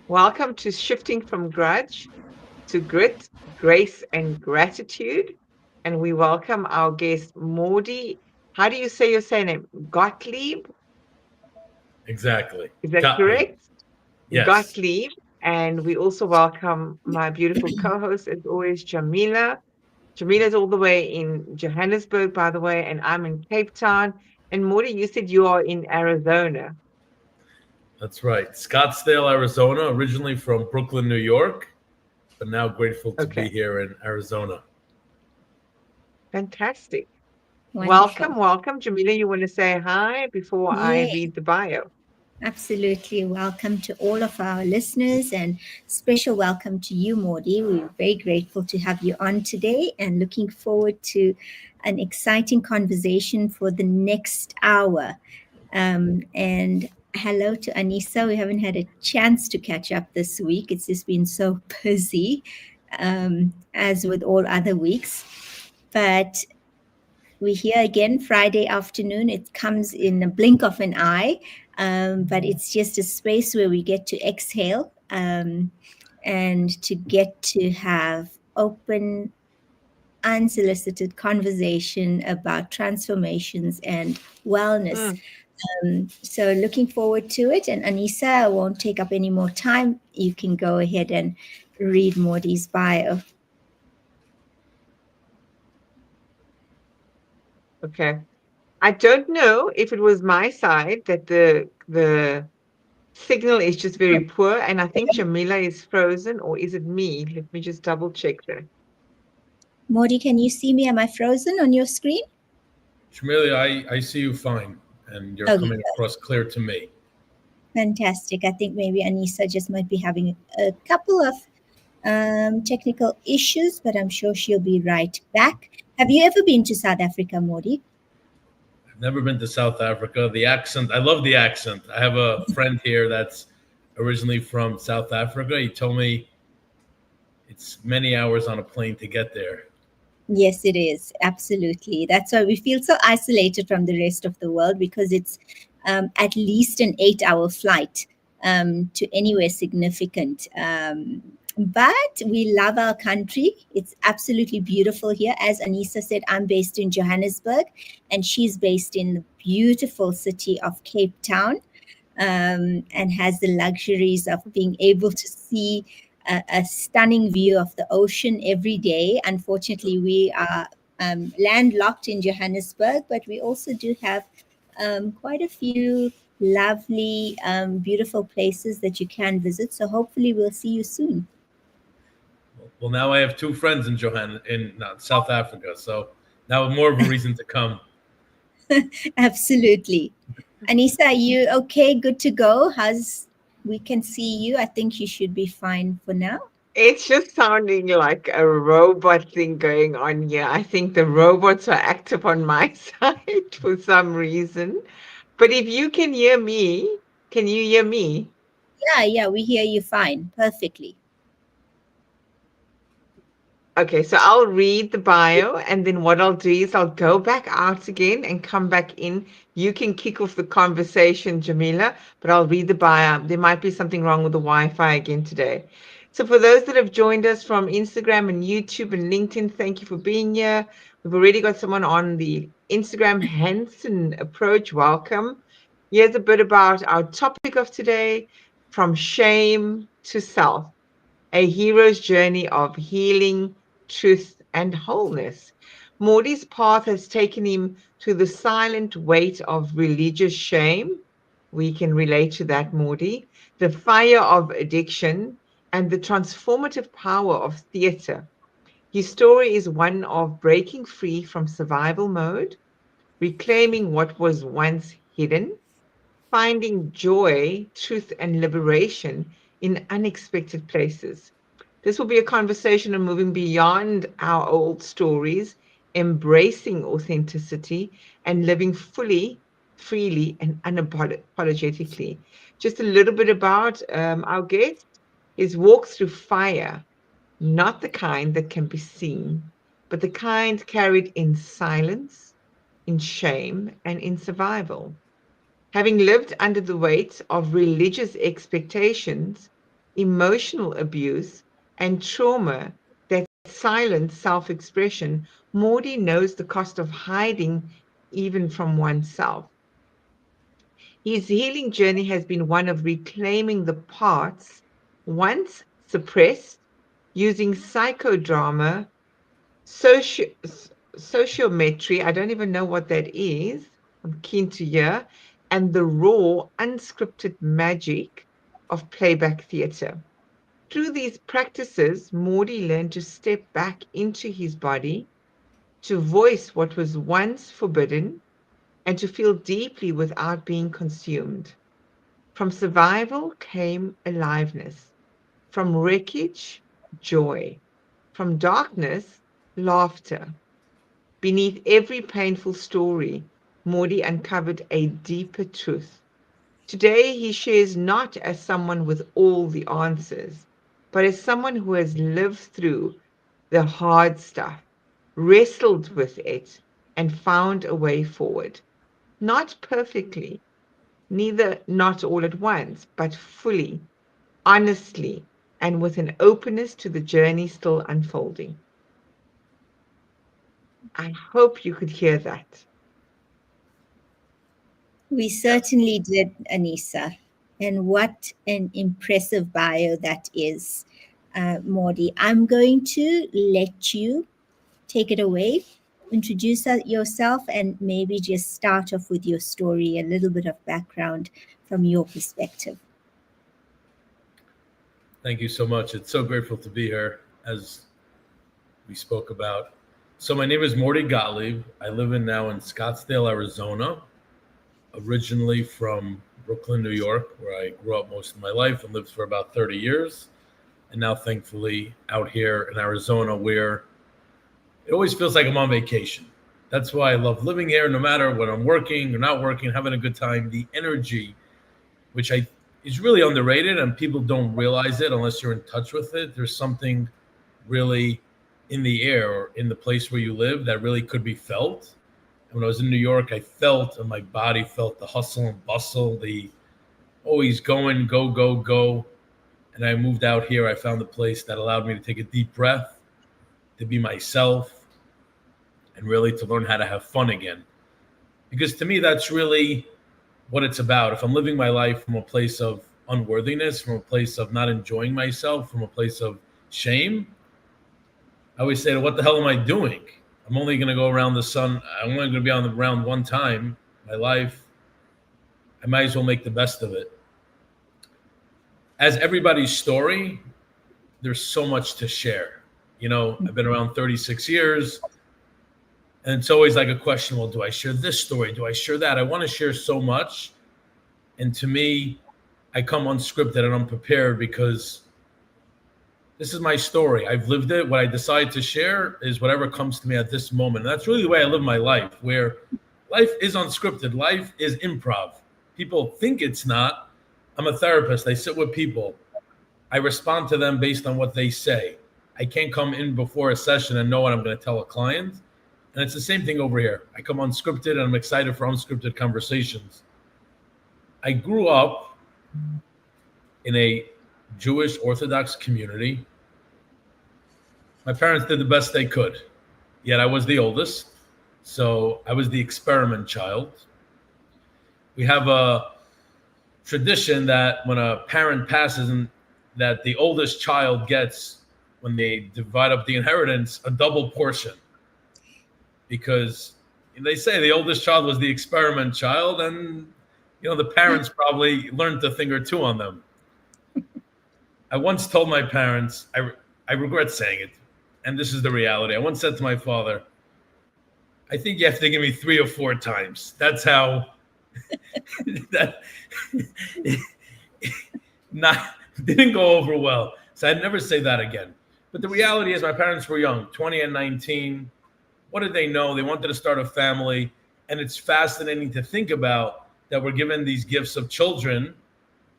Welcome to Shifting from Grudge to Grit, Grace, and Gratitude. And we welcome our guest, Mordy. How do you say your surname? Gottlieb? Exactly. Is that Gottlieb. correct? Yes. Gottlieb. And we also welcome my beautiful co host, as always, Jamila. Jamila's all the way in Johannesburg, by the way, and I'm in Cape Town. And Mordy, you said you are in Arizona. That's right. Scottsdale, Arizona, originally from Brooklyn, New York, but now grateful to be Okay, here in Arizona. fantastic. Welcome, Wonderful. welcome. Jamila, you want to say hi before I Yeah, read the bio? absolutely. Welcome to all of our listeners and special welcome to you, Mordy. We're very grateful to have you on today and looking forward to an exciting conversation for the next hour. And hello to Anissa. We haven't had a chance to catch up this week. It's just been so busy, as with all other weeks. But we're here again Friday afternoon. It comes in a blink of an eye, but it's just a space where we get to exhale and to get to have open, unsolicited conversation about transformations and wellness. Mm, So, looking forward to it. And Anissa, I won't take up any more time. You can go ahead and read Mordy's bio. okay. I don't know if it was my side that the signal is just very poor, and I think Jamila is frozen, or is it me? Let me just double check that. Mordy, can you see me? Am I frozen on your screen? Shamilia, I see you fine, and you're Okay, coming across clear to me. fantastic. I think maybe Anissa just might be having a couple of technical issues, but I'm sure she'll be right back. Have you ever been to South Africa, Mordy? I've never been to South Africa. The accent, I love the accent. I have a friend here that's originally from South Africa. He told me it's many hours on a plane to get there. Yes, it is. Absolutely. That's why we feel so isolated from the rest of the world because it's at least an 8 hour flight to anywhere significant. But we love our country. It's absolutely beautiful here. As Anissa said, I'm based in Johannesburg and she's based in the beautiful city of Cape Town, and has the luxuries of being able to see a stunning view of the ocean every day. Unfortunately, we are landlocked in Johannesburg, but we also do have quite a few lovely, beautiful places that you can visit. So hopefully, we'll see you soon. Well, now I have two friends in South Africa, so now more of a reason to come. Absolutely. Anissa, are you okay? Good to go? How's we can see you? I think you should be fine for now. It's just sounding like a robot thing going on here. I think the robots are active on my side for some reason. But if you can hear me, can you hear me? Yeah, we hear you fine, perfectly. Okay, so I'll read the bio, and then what I'll do is I'll go back out again and come back in. You can kick off the conversation, Jamila, but I'll read the bio. There might be something wrong with the Wi-Fi again today. So for those that have joined us from Instagram and YouTube and LinkedIn, thank you for being here. We've already got someone on the Instagram Hanson approach. Welcome. Here's a bit about our topic of today: from shame to self, a hero's journey of healing, truth, and wholeness. Mordy's path has taken him to the silent weight of religious shame. We can relate to that, Mordy. The fire of addiction and the transformative power of theater. His story is one of breaking free from survival mode, reclaiming what was once hidden, finding joy, truth, and liberation in unexpected places. This will be a conversation on moving beyond our old stories, embracing authenticity, and living fully, freely, and unapologetically. Just a little bit about our guest. His walk through fire, not the kind that can be seen, but the kind carried in silence, in shame, and in survival. Having lived under the weight of religious expectations, emotional abuse, and trauma that silence self-expression, Mordy knows the cost of hiding even from oneself. His healing journey has been one of reclaiming the parts once suppressed using psychodrama, soci- sociometry, I don't even know what that is, I'm keen to hear, and the raw, unscripted magic of playback theater. Through these practices, Mordy learned to step back into his body, to voice what was once forbidden, and to feel deeply without being consumed. From survival came aliveness. From wreckage, joy. From darkness, laughter. Beneath every painful story, Mordy uncovered a deeper truth. Today, he shares not as someone with all the answers, but as someone who has lived through the hard stuff, wrestled with it, and found a way forward. Not perfectly, neither not all at once, but fully, honestly, and with an openness to the journey still unfolding. I hope you could hear that. We certainly did, Anissa. And what an impressive bio that is, Mordy. I'm going to let you take it away, introduce yourself, and maybe just start off with your story, a little bit of background from your perspective. Thank you so much. It's so grateful to be here, as we spoke about. So my name is Mordy Gottlieb. I live now in Scottsdale, Arizona, originally from Brooklyn, New York, where I grew up most of my life and lived for about 30 years. And now, thankfully, out here in Arizona, where it always feels like I'm on vacation. That's why I love living here, no matter when I'm working or not working, having a good time. The energy, which is really underrated, and people don't realize it unless you're in touch with it. There's something really in the air or in the place where you live that really could be felt. And when I was in New York, I felt, and my body felt, the hustle and bustle, the always going, go, go, go. And I moved out here. I found a place that allowed me to take a deep breath, to be myself, and really to learn how to have fun again. Because to me, that's really what it's about. If I'm living my life from a place of unworthiness, from a place of not enjoying myself, from a place of shame, I always say, what the hell am I doing? I'm only going to go around the sun. I'm only going to be on the ground one time. My life, I might as well make the best of it. As everybody's story, there's so much to share. You know, I've been around 36 years, and it's always like a question, well, do I share this story? Do I share that? I want to share so much. And to me, I come unscripted and unprepared because this is my story. I've lived it. What I decide to share is whatever comes to me at this moment. And that's really the way I live my life, where life is unscripted. Life is improv. People think it's not. I'm a therapist. I sit with people. I respond to them based on what they say. I can't come in before a session and know what I'm going to tell a client. And it's the same thing over here. I come unscripted and I'm excited for unscripted conversations. I grew up in a Jewish Orthodox community. My parents did the best they could, yet I was the oldest. So I was the experiment child. We have a tradition that when a parent passes, and that the oldest child gets, when they divide up the inheritance, a double portion. Because they say the oldest child was the experiment child, and the parents probably learned a thing or two on them. I once told my parents, I regret saying it, and this is the reality. I once said to my father, I think you have to give me 3 or 4 times. That's how that not didn't go over well. So I'd never say that again. But the reality is my parents were young, 20 and 19. What did they know? They wanted to start a family. And it's fascinating to think about that we're given these gifts of children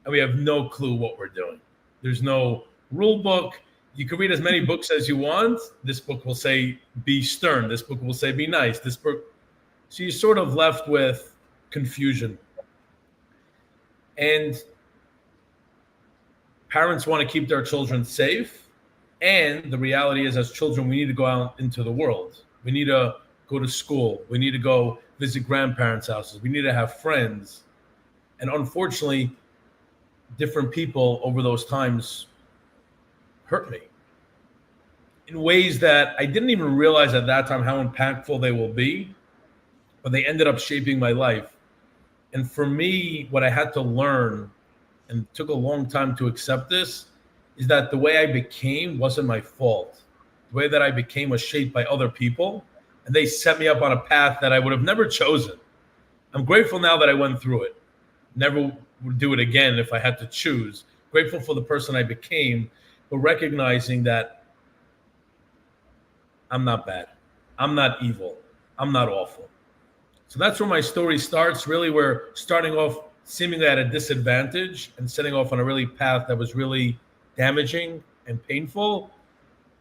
and we have no clue what we're doing. There's no rule book. You can read as many books as you want. This book will say, be stern. This book will say, be nice. This book. So you're sort of left with confusion. And parents want to keep their children safe. And the reality is, as children, we need to go out into the world. We need to go to school. We need to go visit grandparents' houses. We need to have friends. And unfortunately, different people over those times hurt me in ways that I didn't even realize at that time how impactful they will be, but they ended up shaping my life. And for me, what I had to learn, and took a long time to accept this, is that the way I became wasn't my fault. The way that I became was shaped by other people, and they set me up on a path that I would have never chosen. I'm grateful now that I went through it. Never would do it again if I had to choose. Grateful for the person I became, but recognizing that I'm not bad. I'm not evil. I'm not awful. So that's where my story starts. Really, we're starting off seemingly at a disadvantage and setting off on a really path that was really damaging and painful.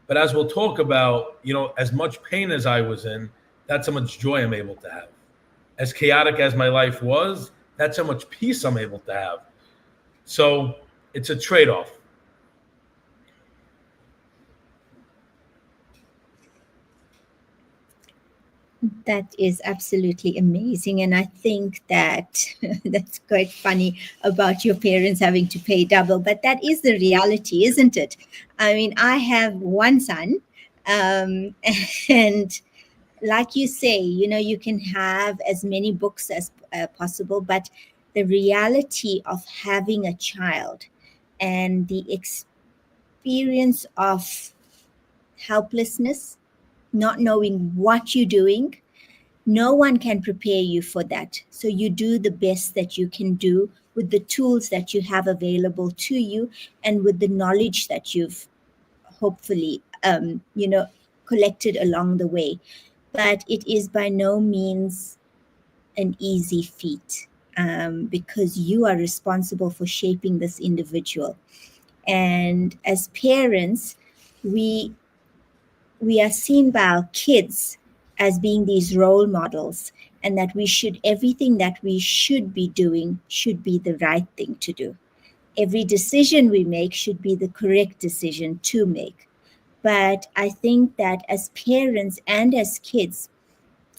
But as we'll talk about, as much pain as I was in, that's how much joy I'm able to have. As chaotic as my life was, that's how much peace I'm able to have. So it's a trade-off. That is absolutely amazing. And I think that that's quite funny about your parents having to pay double, but that is the reality, isn't it? I mean, I have one son, um, and like you say, you can have as many books as possible, but the reality of having a child and the experience of helplessness, not knowing what you're doing, no one can prepare you for that. So you do the best that you can do with the tools that you have available to you and with the knowledge that you've hopefully, collected along the way. But it is by no means an easy feat, because you are responsible for shaping this individual. And as parents, we are seen by our kids as being these role models, and that everything that we should be doing should be the right thing to do. Every decision we make should be the correct decision to make. But I think that as parents and as kids,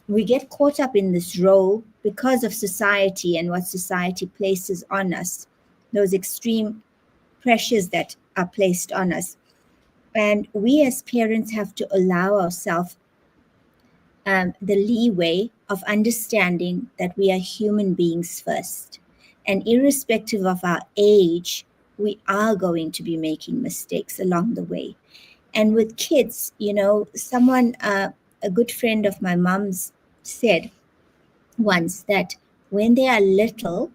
we get caught up in this role because of society and what society places on us, those extreme pressures that are placed on us. And we as parents have to allow ourselves the leeway of understanding that we are human beings first. And irrespective of our age, we are going to be making mistakes along the way. And with kids, someone, a good friend of my mom's, said once that when they are little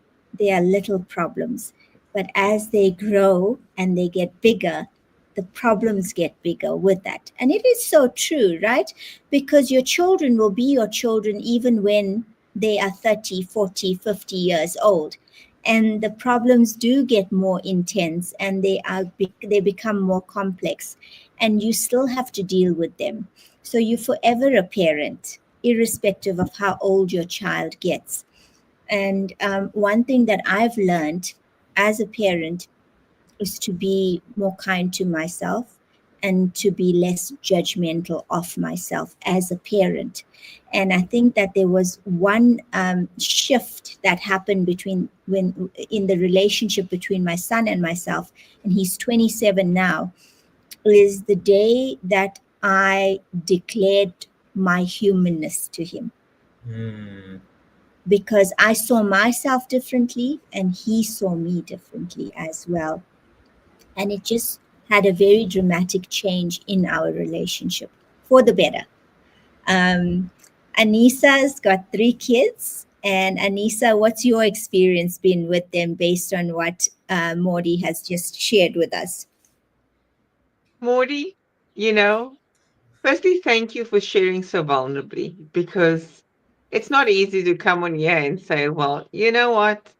problems. But as they grow and they get bigger, the problems get bigger with that. And it is so true, right? Because your children will be your children even when they are 30, 40, 50 years old. And the problems do get more intense, and they become more complex, and you still have to deal with them. So you're forever a parent, irrespective of how old your child gets. And one thing that I've learned as a parent is to be more kind to myself and to be less judgmental of myself as a parent. And I think that there was one shift that happened in the relationship between my son and myself, and he's 27 now, is the day that I declared my humanness to him. Because I saw myself differently and he saw me differently as well. And it just had a very dramatic change in our relationship for the better. Anisa's got 3 kids. And Anisa, what's your experience been with them based on what Mordy has just shared with us? Mordy, firstly, thank you for sharing so vulnerably, because it's not easy to come on here and say, well, you know what?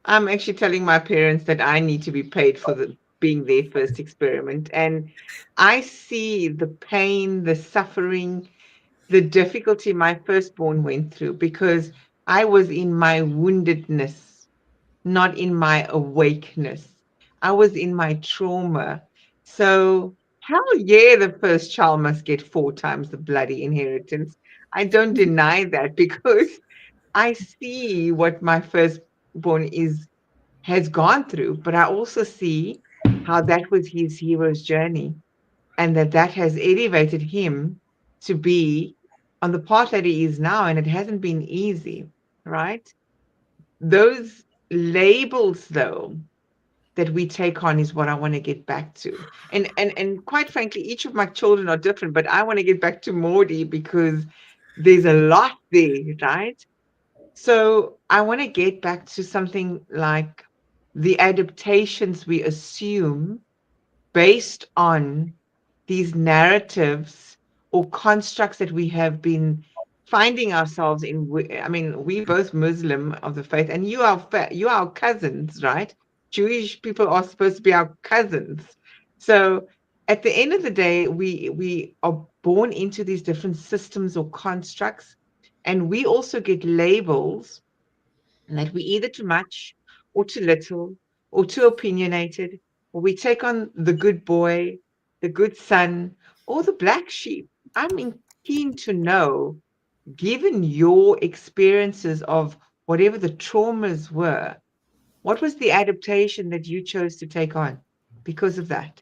I'm actually telling my parents that I need to be paid for being their first experiment. And I see the pain, the suffering, the difficulty my firstborn went through, because I was in my woundedness, not in my awakeness. I was in my trauma. So, hell yeah, the first child must get 4 times the bloody inheritance. I don't deny that because I see what my firstborn has gone through, but I also see how that was his hero's journey and that has elevated him to be on the path that he is now, and it hasn't been easy, right? Those labels, though, that we take on is what I want to get back to. And quite frankly, each of my children are different, but I want to get back to Mordy because there's a lot there, right? So I want to get back to something like the adaptations we assume based on these narratives or constructs that we have been finding ourselves in. I mean, we both Muslim of the faith, and you are our cousins, right? Jewish people are supposed to be our cousins. So at the end of the day, we are born into these different systems or constructs, and we also get labels that we either too much or too little or too opinionated, or we take on the good boy, the good son, or the black sheep. Keen to know, given your experiences of whatever the traumas were, what was the adaptation that you chose to take on because of that?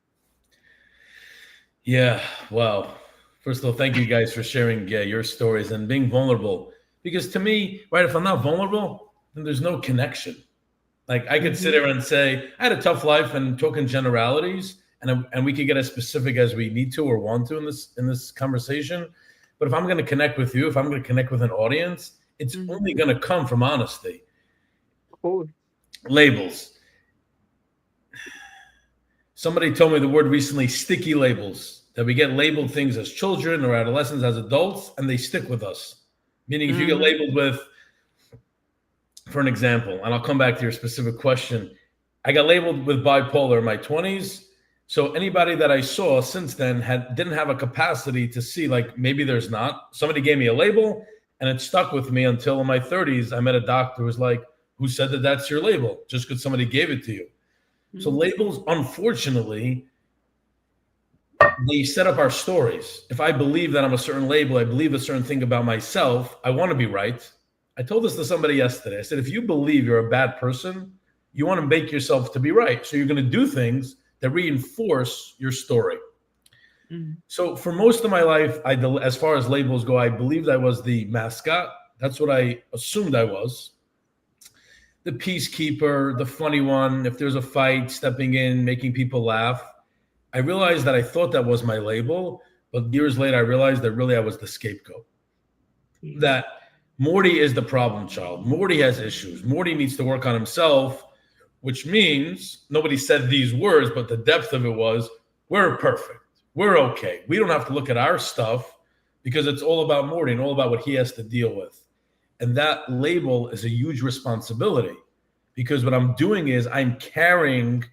Yeah, wow. First of all, thank you guys for sharing your stories and being vulnerable. Because to me, right, if I'm not vulnerable, then there's no connection. Like I could sit Mm-hmm. here and say I had a tough life and talk in generalities, and we could get as specific as we need to or want to in this conversation. But if I'm going to connect with you, if I'm going to connect with an audience, it's Mm-hmm. only going to come from honesty. Cool. Labels. Somebody told me the word recently, sticky labels, that we get labeled things as children or adolescents, as adults, and they stick with us. Meaning if you get Mm-hmm. labeled with, for an example, and I'll come back to your specific question, I got labeled with bipolar in my 20s. So anybody that I saw since then didn't have a capacity to see, like, maybe there's not. Somebody gave me a label and it stuck with me until in my 30s. I met a doctor who was like, who said that that's your label just because somebody gave it to you. So Mm-hmm. labels, unfortunately, they set up our stories. If I believe that I'm a certain label, I believe a certain thing about myself, I want to be right. I told this to somebody yesterday. I said, if you believe you're a bad person, you want to make yourself to be right. So you're going to do things that reinforce your story. Mm-hmm. So for most of my life, as far as labels go, I believed I was the mascot. That's what I assumed I was. The peacekeeper, the funny one. If there's a fight, stepping in, making people laugh. I realized that I thought that was my label, but years later, I realized that really I was the scapegoat. Yes. That Morty is the problem child. Morty has issues. Morty needs to work on himself, which means nobody said these words, but the depth of it was we're perfect. We're okay. We don't have to look at our stuff because it's all about Morty and all about what he has to deal with. And that label is a huge responsibility because what I'm doing is I'm carrying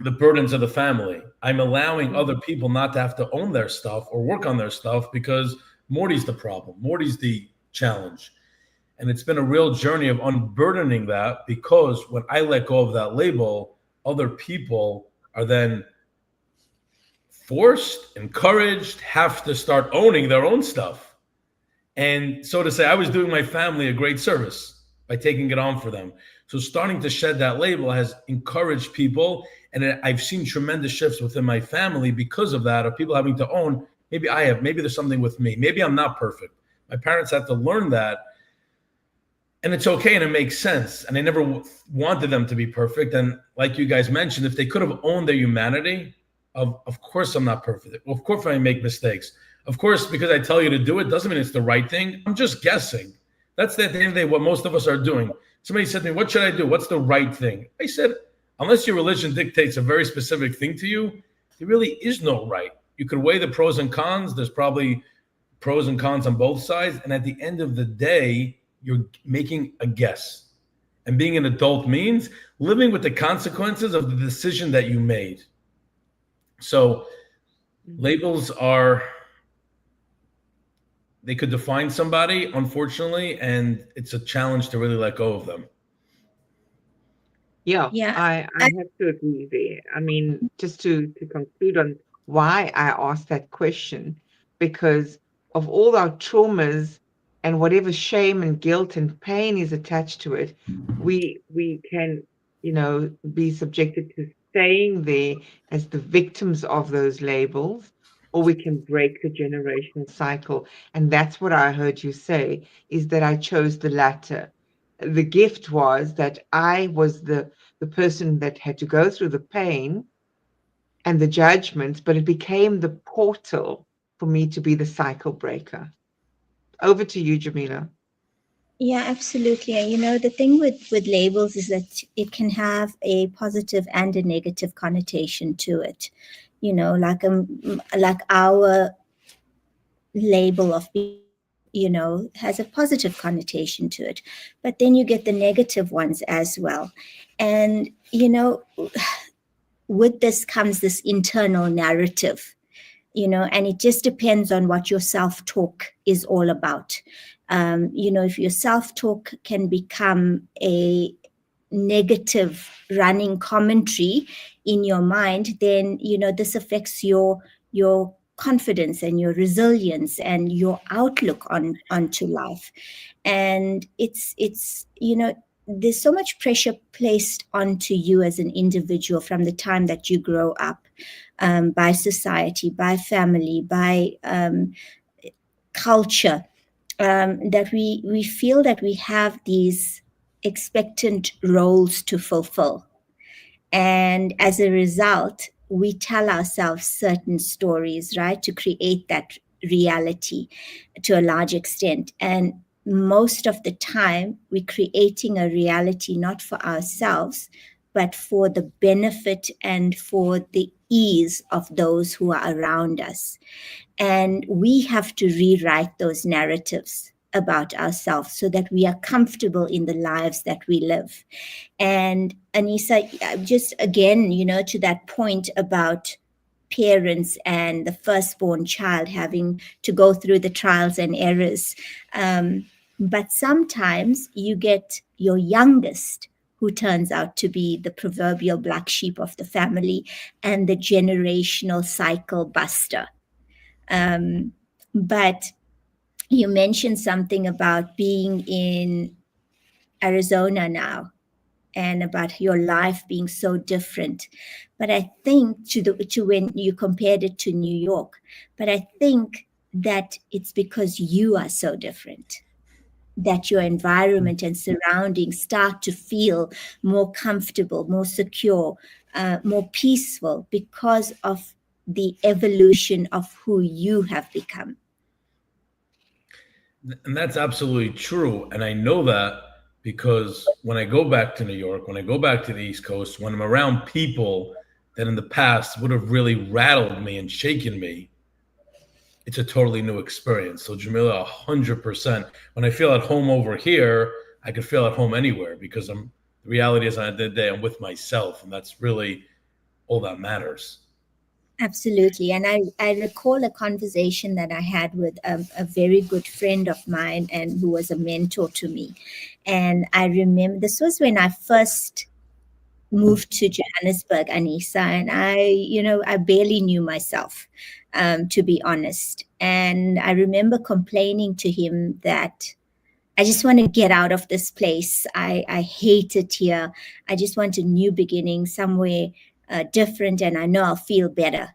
the burdens of the family. I'm allowing other people not to have to own their stuff or work on their stuff because Morty's the problem. Morty's the challenge. And it's been a real journey of unburdening that because when I let go of that label, other people are then forced, encouraged, have to start owning their own stuff. And so to say, I was doing my family a great service by taking it on for them. So starting to shed that label has encouraged people. And I've seen tremendous shifts within my family because of that, of people having to own, maybe I have, maybe there's something with me. Maybe I'm not perfect. My parents had to learn that. And it's okay and it makes sense. And I never wanted them to be perfect. And like you guys mentioned, if they could have owned their humanity, of course I'm not perfect. Of course I make mistakes. Of course, because I tell you to do it doesn't mean it's the right thing. I'm just guessing. That's at the end of the day what most of us are doing. Somebody said to me, what should I do? What's the right thing? I said, unless your religion dictates a very specific thing to you, there really is no right. You could weigh the pros and cons. There's probably pros and cons on both sides. And at the end of the day, you're making a guess. And being an adult means living with the consequences of the decision that you made. So labels they could define somebody, unfortunately, and it's a challenge to really let go of them. Yeah, Yeah. I have to agree there. I mean, just to conclude on why I asked that question, because of all our traumas and whatever shame and guilt and pain is attached to it, we can, be subjected to staying there as the victims of those labels, or we can break the generational cycle. And that's what I heard you say, is that I chose the latter. The gift was that I was the person that had to go through the pain and the judgments, but it became the portal for me to be the cycle breaker. Over to you, Jamila. Yeah, absolutely. And the thing with labels is that it can have a positive and a negative connotation to it. Like our label of being male, has a positive connotation to it. But then you get the negative ones as well. And with this comes this internal narrative, and it just depends on what your self-talk is all about. If your self-talk can become a negative running commentary in your mind, then this affects your confidence and your resilience and your outlook onto life. And it's there's so much pressure placed onto you as an individual from the time that you grow up, by society, by family, by culture, that we feel that we have these expectant roles to fulfill. And as a result, we tell ourselves certain stories, right, to create that reality to a large extent. And most of the time, we're creating a reality not for ourselves, but for the benefit and for the ease of those who are around us. And we have to rewrite those narratives about ourselves so that we are comfortable in the lives that we live. And Anissa, just again, to that point about parents and the firstborn child having to go through the trials and errors. But sometimes you get your youngest who turns out to be the proverbial black sheep of the family and the generational cycle buster. But you mentioned something about being in Arizona now and about your life being so different. But I think to when you compared it to New York, but I think that it's because you are so different, that your environment and surroundings start to feel more comfortable, more secure, more peaceful because of the evolution of who you have become. And that's absolutely true. And I know that because when I go back to New York, when I go back to the East Coast, when I'm around people that in the past would have really rattled me and shaken me, it's a totally new experience. So Jamila, 100%. When I feel at home over here, I could feel at home anywhere because the reality is on the day I'm with myself, and that's really all that matters. Absolutely. And I recall a conversation that I had with a very good friend of mine and who was a mentor to me. And I remember this was when I first moved to Johannesburg, Anissa, and I barely knew myself, to be honest. And I remember complaining to him that I just want to get out of this place. I hate it here. I just want a new beginning, somewhere different, and I know I'll feel better.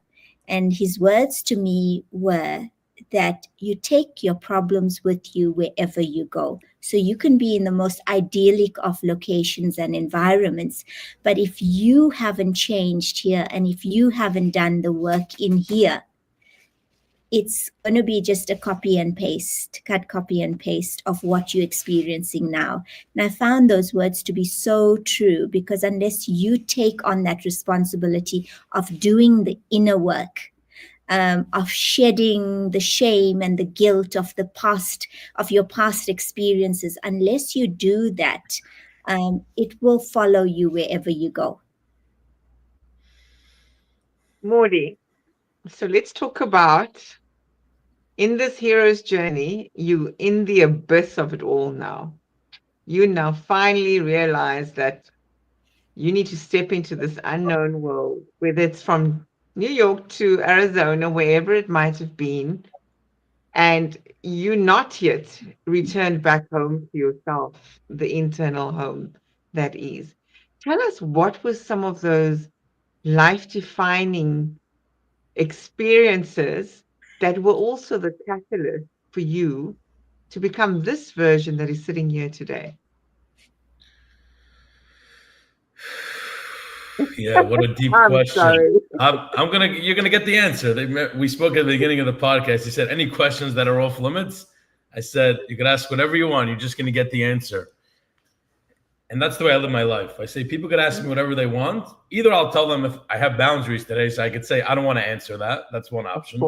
And his words to me were that you take your problems with you wherever you go. So you can be in the most idyllic of locations and environments. But if you haven't changed here and if you haven't done the work in here, it's going to be just a copy and paste of what you're experiencing now. And I found those words to be so true, because unless you take on that responsibility of doing the inner work, of shedding the shame and the guilt of the past, of your past experiences, unless you do that, it will follow you wherever you go. Mordy. So let's talk about, in this hero's journey, you in the abyss of it all now. You now finally realize that you need to step into this unknown world, whether it's from New York to Arizona, wherever it might have been, and you not yet returned back home to yourself, the internal home that is. Tell us, what were some of those life-defining experiences that were also the catalyst for you to become this version that is sitting here today? Yeah, what a deep I'm question. sorry. You're gonna get the answer. We spoke at the beginning of the podcast. You said, any questions that are off limits? I said, you could ask whatever you want. You're just gonna get the answer. And that's the way I live my life. I say people could ask me whatever they want. Either I'll tell them if I have boundaries today, so I could say, I don't want to answer that. That's one option.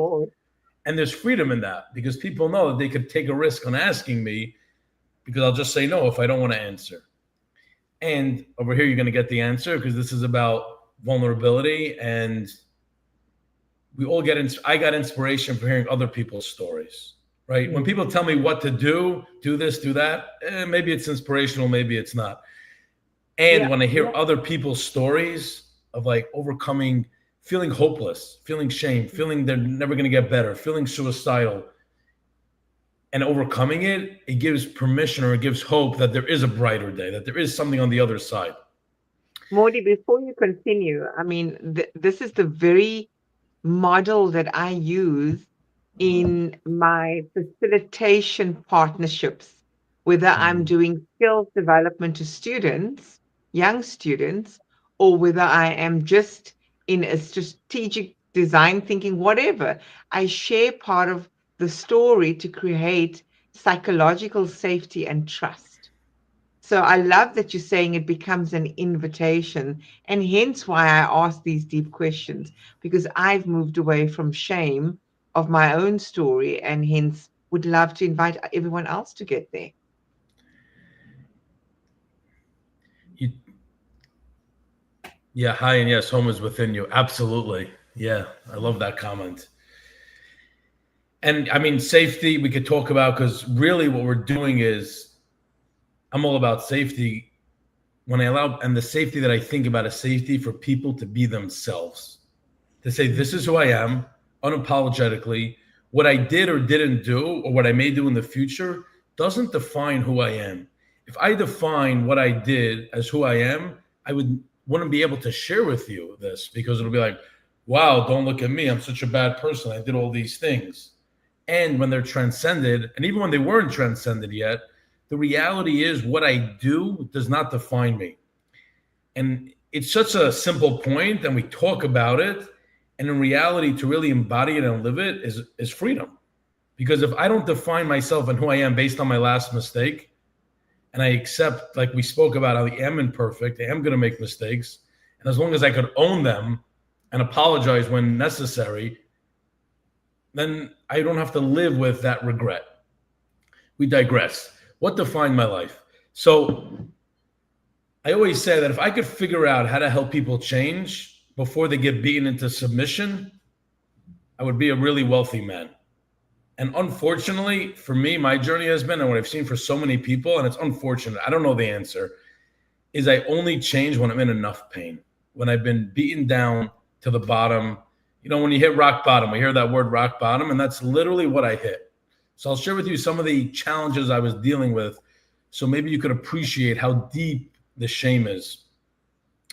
And there's freedom in that, because people know that they could take a risk on asking me, because I'll just say no if I don't want to answer. And over here, you're going to get the answer, because this is about vulnerability. And I got inspiration from hearing other people's stories, right? When people tell me what to do this, do that, maybe it's inspirational, maybe it's not. And when I hear other people's stories of like overcoming, feeling hopeless, feeling shame, feeling they're never going to get better, feeling suicidal, and overcoming it, it gives permission, or it gives hope that there is a brighter day, that there is something on the other side. Mordy, before you continue, I mean, this is the very model that I use in my facilitation partnerships, whether I'm doing skills development to students, young students, or whether I am just in a strategic design thinking, whatever. I share part of the story to create psychological safety and trust. So I love that you're saying it becomes an invitation, and hence why I ask these deep questions, because I've moved away from shame of my own story, and hence would love to invite everyone else to get there. Yeah, hi, and yes, home is within you. Absolutely. Yeah, I love that comment. And I mean, safety we could talk about, because really what we're doing is, I'm all about safety. When I allow, and the safety that I think about is safety for people to be themselves, to say, this is who I am, unapologetically. What I did or didn't do, or what I may do in the future, doesn't define who I am. If I define what I did as who I am, I wouldn't be able to share with you this, because it'll be like, wow, don't look at me, I'm such a bad person, I did all these things. And when they're transcended, and even when they weren't transcended yet, the reality is what I do does not define me. And it's such a simple point, and we talk about it. And in reality, to really embody it and live it is freedom. Because if I don't define myself and who I am based on my last mistake, and I accept, like we spoke about, I am imperfect, I am going to make mistakes, and as long as I could own them and apologize when necessary, then I don't have to live with that regret. We digress. What defined my life? So I always say that if I could figure out how to help people change before they get beaten into submission, I would be a really wealthy man. And unfortunately, for me, my journey has been, and what I've seen for so many people, and it's unfortunate, I don't know the answer, is I only change when I'm in enough pain, when I've been beaten down to the bottom. You know, when you hit rock bottom, we hear that word rock bottom, and that's literally what I hit. So I'll share with you some of the challenges I was dealing with, so maybe you could appreciate how deep the shame is.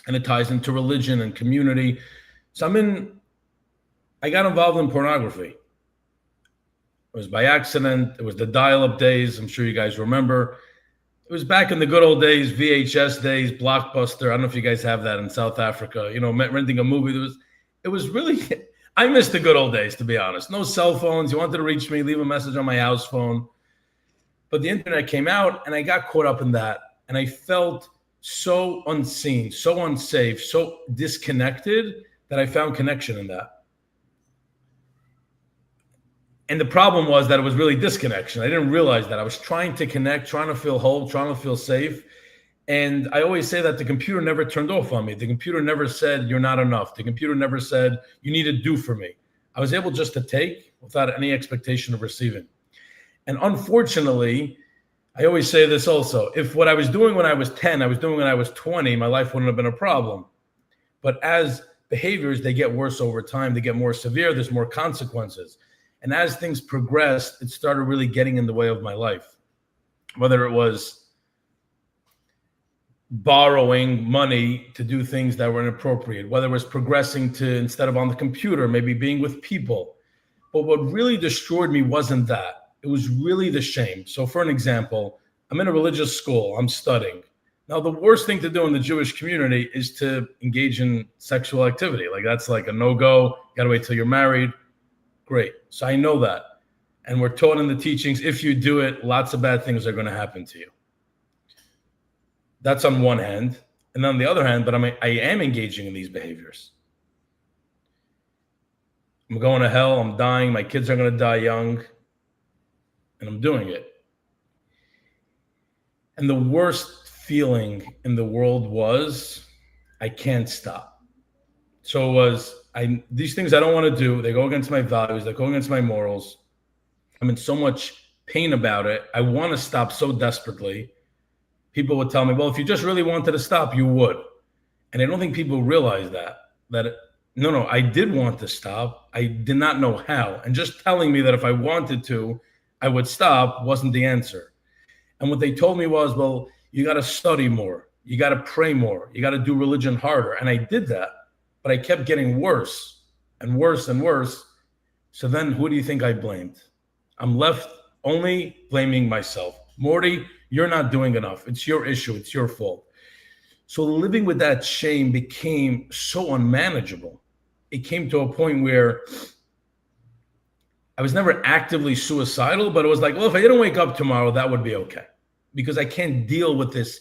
And it ties into religion and community. So I got involved in pornography. It was by accident. It was the dial-up days. I'm sure you guys remember. It was back in the good old days, VHS days, Blockbuster. I don't know if you guys have that in South Africa. You know, renting a movie. It was really, I miss the good old days, to be honest. No cell phones. You wanted to reach me, leave a message on my house phone. But the internet came out, and I got caught up in that. And I felt so unseen, so unsafe, so disconnected, that I found connection in that. And the problem was that it was really disconnection. I didn't realize that. I was trying to connect, trying to feel whole, trying to feel safe. And I always say that the computer never turned off on me. The computer never said, you're not enough. The computer never said, you need to do for me. I was able just to take without any expectation of receiving. And unfortunately, I always say this also. If what I was doing when I was 10, I was doing when I was 20, my life wouldn't have been a problem. But as behaviors, they get worse over time. They get more severe. There's more consequences. And as things progressed, it started really getting in the way of my life. Whether it was borrowing money to do things that were inappropriate, whether it was progressing to, instead of on the computer, maybe being with people. But what really destroyed me wasn't that. It was really the shame. So for an example, I'm in a religious school, I'm studying. Now, the worst thing to do in the Jewish community is to engage in sexual activity. Like that's like a no-go. You gotta wait till you're married. Great. So I know that. And we're taught in the teachings, if you do it, lots of bad things are gonna happen to you. That's on one hand. And on the other hand, but I am engaging in these behaviors. I'm going to hell, I'm dying, my kids are gonna die young, and I'm doing it. And the worst feeling in the world was, I can't stop. So it was, these things I don't want to do, they go against my values, they go against my morals. I'm in so much pain about it. I want to stop so desperately. People would tell me, well, if you just really wanted to stop, you would. And I don't think people realize that no, I did want to stop. I did not know how. And just telling me that if I wanted to, I would stop wasn't the answer. And what they told me was, well, you got to study more. You got to pray more. You got to do religion harder. And I did that, but I kept getting worse and worse and worse. So then who do you think I blamed? I'm left only blaming myself. Mordy, you're not doing enough. It's your issue. It's your fault. So living with that shame became so unmanageable. It came to a point where I was never actively suicidal, but it was like, well, if I didn't wake up tomorrow, that would be okay. Because I can't deal with this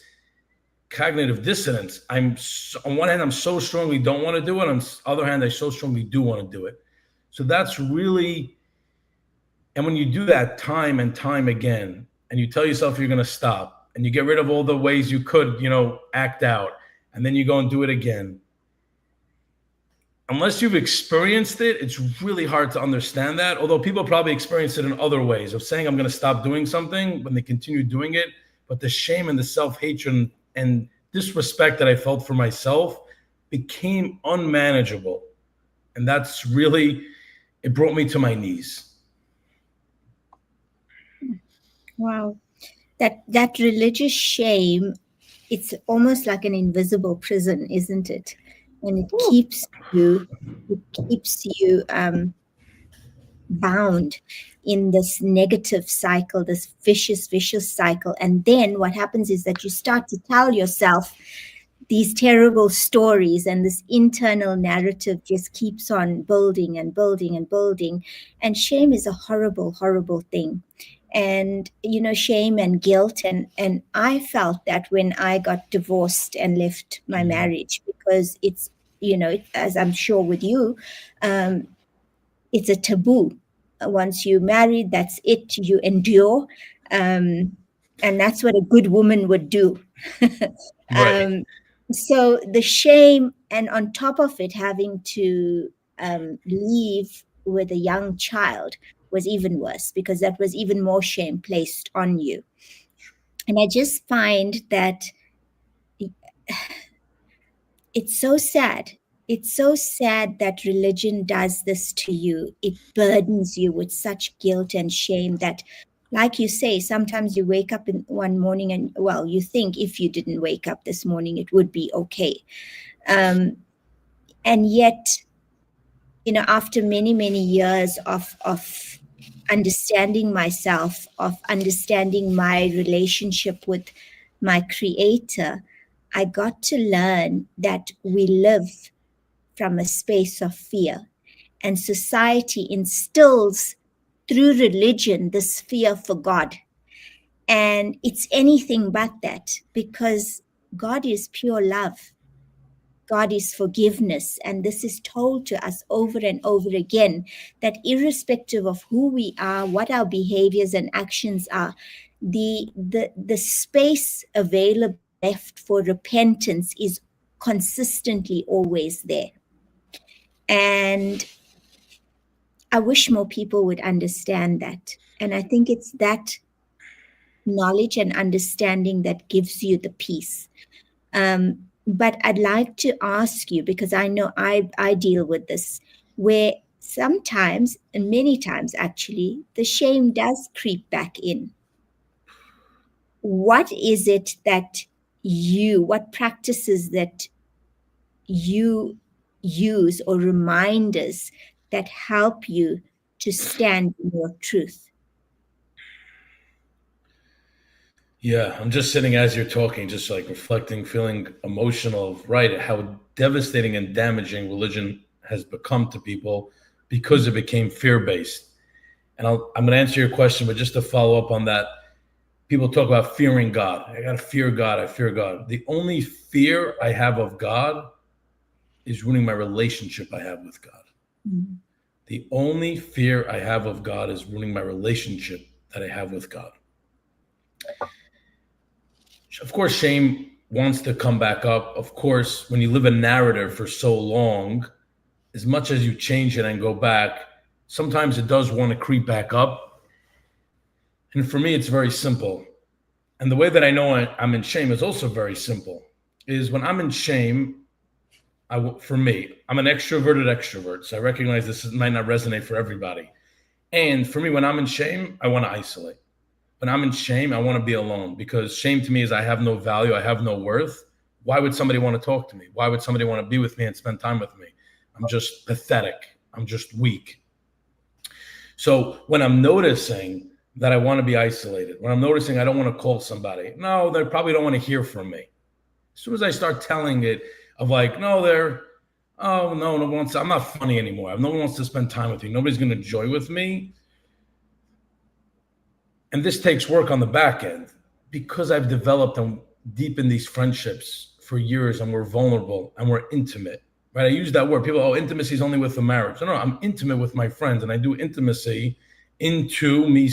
cognitive dissonance. On one hand, I'm so strongly don't want to do it. On the other hand, I so strongly do want to do it. So that's really, and when you do that time and time again, and you tell yourself you're going to stop, and you get rid of all the ways you could, act out, and then you go and do it again. Unless you've experienced it, it's really hard to understand that. Although people probably experience it in other ways of saying, I'm going to stop doing something when they continue doing it. But the shame and the self-hatred and disrespect that I felt for myself became unmanageable. And that's really, it brought me to my knees. Wow. That religious shame, it's almost like an invisible prison, isn't it? And it keeps you bound in this negative cycle, this vicious cycle. And then what happens is that you start to tell yourself these terrible stories, and this internal narrative just keeps on building and building and building. And shame is a horrible, horrible thing. And, shame and guilt. And I felt that when I got divorced and left my marriage, because it's, as I'm sure with you, it's a taboo. Once you're married, that's it. You endure. And that's what a good woman would do. Right. So the shame, and on top of it, having to leave with a young child was even worse, because that was even more shame placed on you. And I just find that it's so sad. It's so sad that religion does this to you. It burdens you with such guilt and shame that, like you say, sometimes you wake up in one morning and, well, you think if you didn't wake up this morning, it would be okay. And yet, after many, many years of understanding myself, of understanding my relationship with my creator, I got to learn that we live from a space of fear. And society instills through religion this fear for God. And it's anything but that, because God is pure love. God is forgiveness. And this is told to us over and over again, that irrespective of who we are, what our behaviors and actions are, the space available left for repentance is consistently always there. And I wish more people would understand that. And I think it's that knowledge and understanding that gives you the peace. But I'd like to ask you, because I know I deal with this, where sometimes, and many times actually, the shame does creep back in. What is it that what practices that you use or reminders that help you to stand in your truth? Yeah, I'm just sitting as you're talking, just like reflecting, feeling emotional of right how devastating and damaging religion has become to people because it became fear-based. And I'm going to answer your question, but just to follow up on that, people talk about fearing God. I got to fear God. I fear God. The only fear I have of God is ruining my relationship I have with God. Mm-hmm. The only fear I have of God is ruining my relationship that I have with God. Of course, shame wants to come back up. Of course, when you live a narrative for so long, as much as you change it and go back, sometimes it does want to creep back up. And for me, it's very simple. And the way that I know I'm in shame is also very simple, is when I'm in shame, for me, I'm an extroverted extrovert. So I recognize this might not resonate for everybody. And for me, when I'm in shame, I want to isolate. When I'm in shame, I want to be alone, because shame to me is I have no value. I have no worth. Why would somebody want to talk to me? Why would somebody want to be with me and spend time with me? I'm just pathetic. I'm just weak. So when I'm noticing that I want to be isolated, when I'm noticing I don't want to call somebody, no, they probably don't want to hear from me. As soon as I start telling it of like, no, no one wants, I'm not funny anymore. No one wants to spend time with me. Nobody's going to enjoy with me. And this takes work on the back end, because I've developed and deepened these friendships for years, and we're vulnerable and we're intimate, right? I use that word. People, intimacy is only with the marriage. No, I'm intimate with my friends, and I do intimacy into me,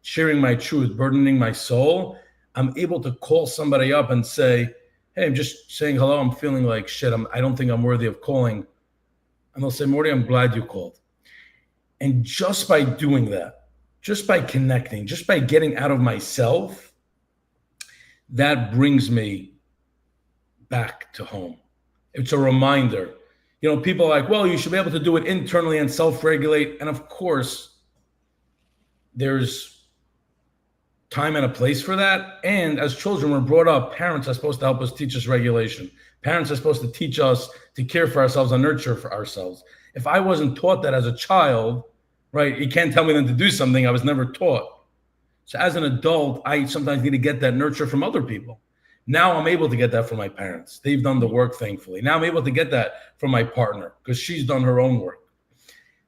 sharing my truth, burdening my soul. I'm able to call somebody up and say, hey, I'm just saying hello. I'm feeling like shit. I don't think I'm worthy of calling. And they'll say, Mordy, I'm glad you called. And just by doing that, just by connecting, just by getting out of myself, that brings me back to home. It's a reminder. People are like, well, you should be able to do it internally and self-regulate. And of course, there's time and a place for that. And as children, we're brought up, parents are supposed to help us, teach us regulation. Parents are supposed to teach us to care for ourselves and nurture for ourselves. If I wasn't taught that as a child, right, you can't tell me then to do something I was never taught. So as an adult, I sometimes need to get that nurture from other people. Now I'm able to get that from my parents. They've done the work, thankfully. Now I'm able to get that from my partner because she's done her own work.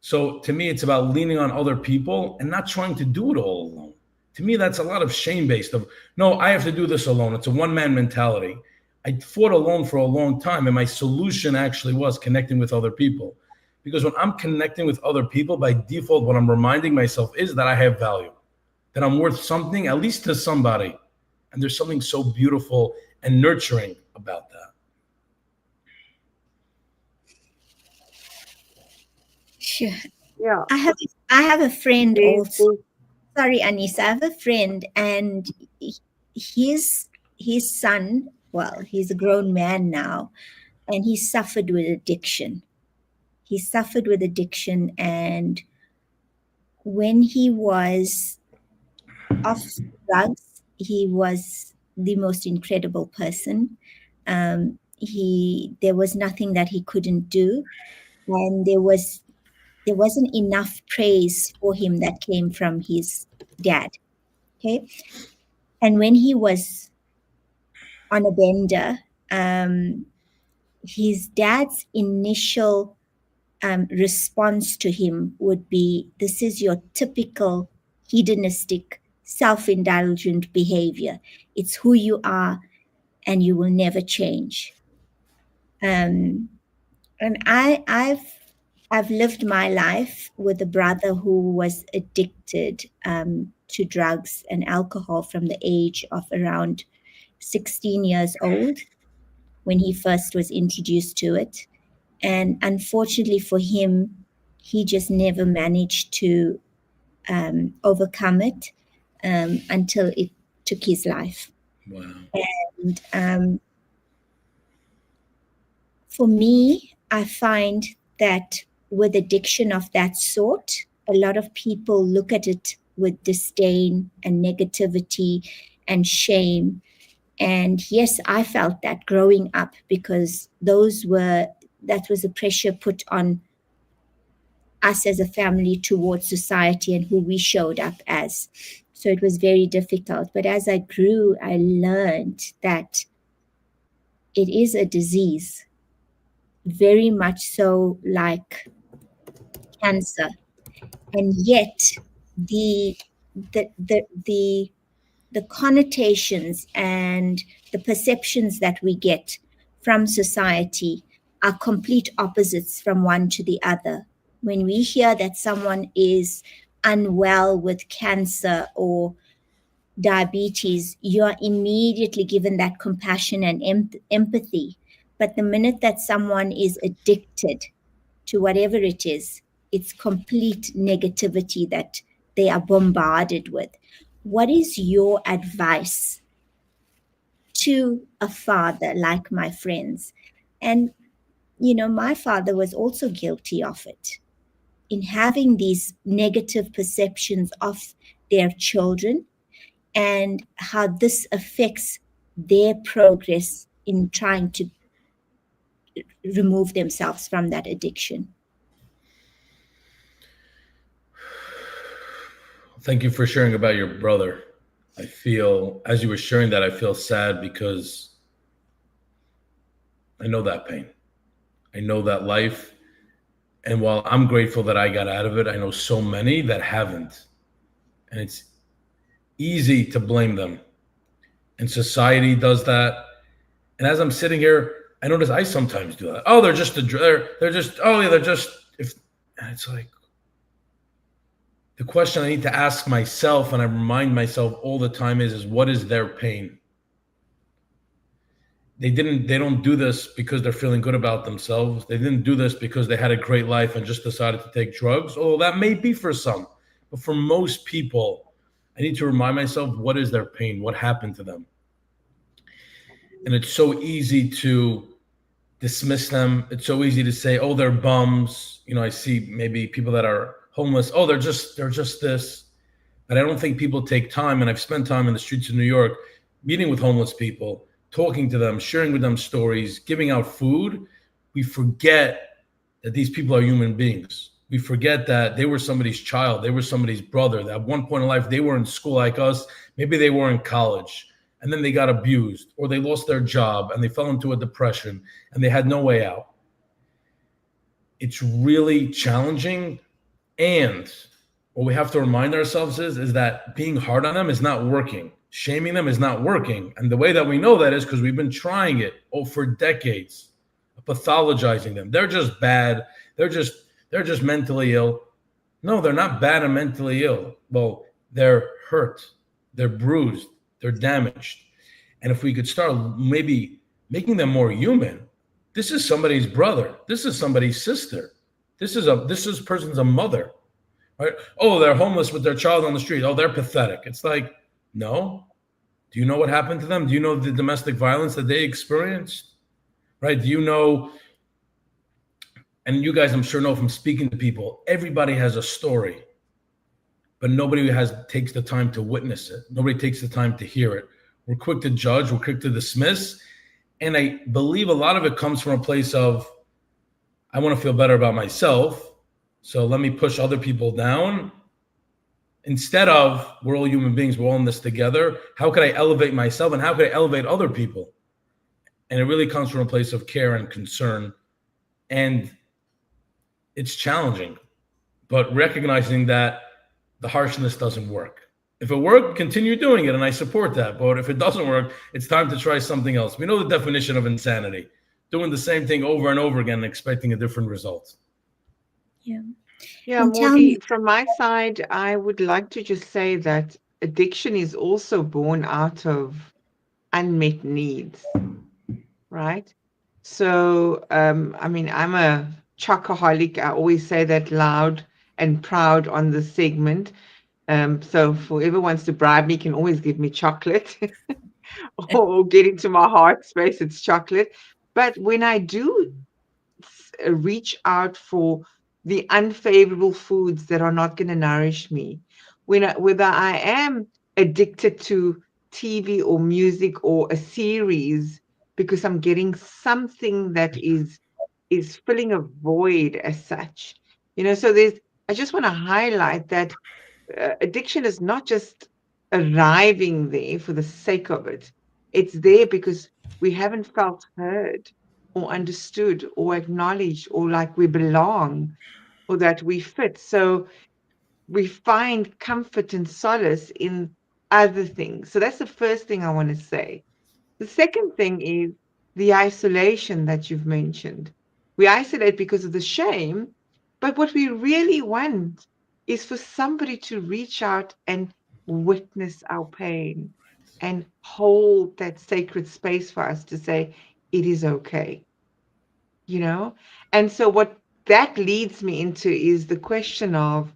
So to me, it's about leaning on other people and not trying to do it all alone. To me, that's a lot of shame-based of, no, I have to do this alone. It's a one-man mentality. I fought alone for a long time, and my solution actually was connecting with other people. Because when I'm connecting with other people, by default, what I'm reminding myself is that I have value, that I'm worth something, at least to somebody. And there's something so beautiful and nurturing about that. Sure. Yeah. I have a friend Yes, also. yes. Sorry, Anissa. I have a friend, and his son, well, he's a grown man now, and he suffered with addiction. And when he was off drugs, he was the most incredible person. There was nothing that he couldn't do, and there wasn't enough praise for him that came from his dad. Okay, and when he was on a bender, his dad's initial response to him would be, this is your typical hedonistic, self-indulgent behavior. It's who you are, and you will never change. And I've lived my life with a brother who was addicted to drugs and alcohol from the age of around 16 years old when he first was introduced to it. And unfortunately for him, he just never managed to overcome it until it took his life. Wow. And for me, I find that with addiction of that sort, a lot of people look at it with disdain and negativity and shame. And yes, I felt that growing up, because that was a pressure put on us as a family towards society and who we showed up as. So it was very difficult. But as I grew, I learned that it is a disease, very much so like cancer. And yet the the the the the connotations and the perceptions that we get from society are complete opposites from one to the other. When we hear that someone is unwell with cancer or diabetes, you're immediately given that compassion and empathy. But the minute that someone is addicted to whatever it is, it's complete negativity that they are bombarded with. What is your advice to a father like my friends? And, my father was also guilty of it, in having these negative perceptions of their children and how this affects their progress in trying to remove themselves from that addiction. Thank you for sharing about your brother. I feel, as you were sharing that, I feel sad because I know that pain. I know that life. And while I'm grateful that I got out of it, I know so many that haven't. And it's easy to blame them. And society does that. And as I'm sitting here, I notice I sometimes do that. Oh, they're just if, and it's like, the question I need to ask myself, and I remind myself all the time, is what is their pain? They don't do this because they're feeling good about themselves. They didn't do this because they had a great life and just decided to take drugs. Although that may be for some, but for most people, I need to remind myself, what is their pain? What happened to them? And it's so easy to dismiss them. It's so easy to say, oh, they're bums. I see maybe people that are homeless. Oh, they're just this. But I don't think people take time. And I've spent time in the streets of New York, meeting with homeless people, talking to them, sharing with them stories, giving out food. We forget that these people are human beings. We forget that they were somebody's child. They were somebody's brother. That at one point in life, they were in school like us. Maybe they were in college. And then they got abused, or they lost their job and they fell into a depression and they had no way out. It's really challenging. And what we have to remind ourselves is that being hard on them is not working. Shaming them is not working. And the way that we know that is because we've been trying it for decades, pathologizing them. They're just bad. They're just mentally ill. No, they're not bad and mentally ill. Well, they're hurt. They're bruised. They're damaged. And if we could start maybe making them more human, this is somebody's brother. This is somebody's sister. This person's a mother, right? Oh, they're homeless with their child on the street. Oh, they're pathetic. It's like, no. Do you know what happened to them? Do you know the domestic violence that they experienced? Right? Do you know, and you guys, I'm sure know from speaking to people, everybody has a story, but nobody takes the time to witness it. Nobody takes the time to hear it. We're quick to judge. We're quick to dismiss. And I believe a lot of it comes from a place of, I want to feel better about myself, so let me push other people down. Instead of, we're all human beings, we're all in this together. How could I elevate myself and how could I elevate other people? And it really comes from a place of care and concern. And it's challenging, but recognizing that the harshness doesn't work. If it worked, continue doing it, and I support that. But if it doesn't work, it's time to try something else. We know the definition of insanity: doing the same thing over and over again and expecting a different result. Yeah. Yeah, And tell me, Mordy, from my side, I would like to just say that addiction is also born out of unmet needs, right? So, I'm a chocoholic. I always say that loud and proud on the segment. So for whoever wants to bribe me, can always give me chocolate or get into my heart space. It's chocolate. But when I do reach out for the unfavorable foods that are not going to nourish me, whether I am addicted to TV or music or a series because I'm getting something that is filling a void as such, so I just want to highlight that addiction is not just arriving there for the sake of it. It's there because we haven't felt heard or understood or acknowledged or like we belong or that we fit. So we find comfort and solace in other things. So that's the first thing I want to say. The second thing is the isolation that you've mentioned. We isolate because of the shame, but what we really want is for somebody to reach out and witness our pain and hold that sacred space for us to say, it is okay, you know? And so what that leads me into is the question of,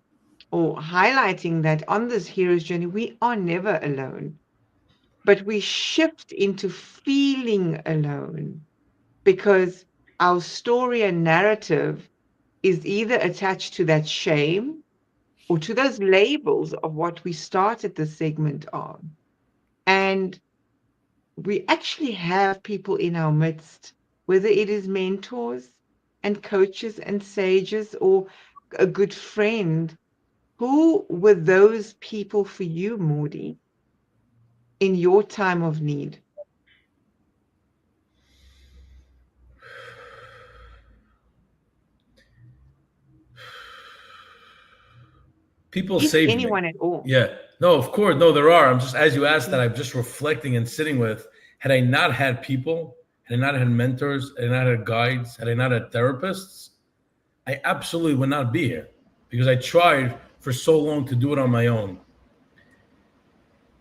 or highlighting that on this hero's journey, we are never alone, but we shift into feeling alone because our story and narrative is either attached to that shame or to those labels of what we started the segment on. And we actually have people in our midst, whether it is mentors and coaches and sages or a good friend. Who were those people for you, Mordy, in your time of need? People If saved me. anyone at all. Yeah. No, of course. No, there are. I'm just, as you asked that, I'm just reflecting and sitting with, had I not had people, had I not had mentors, had I not had guides, had I not had therapists, I absolutely would not be here because I tried for so long to do it on my own.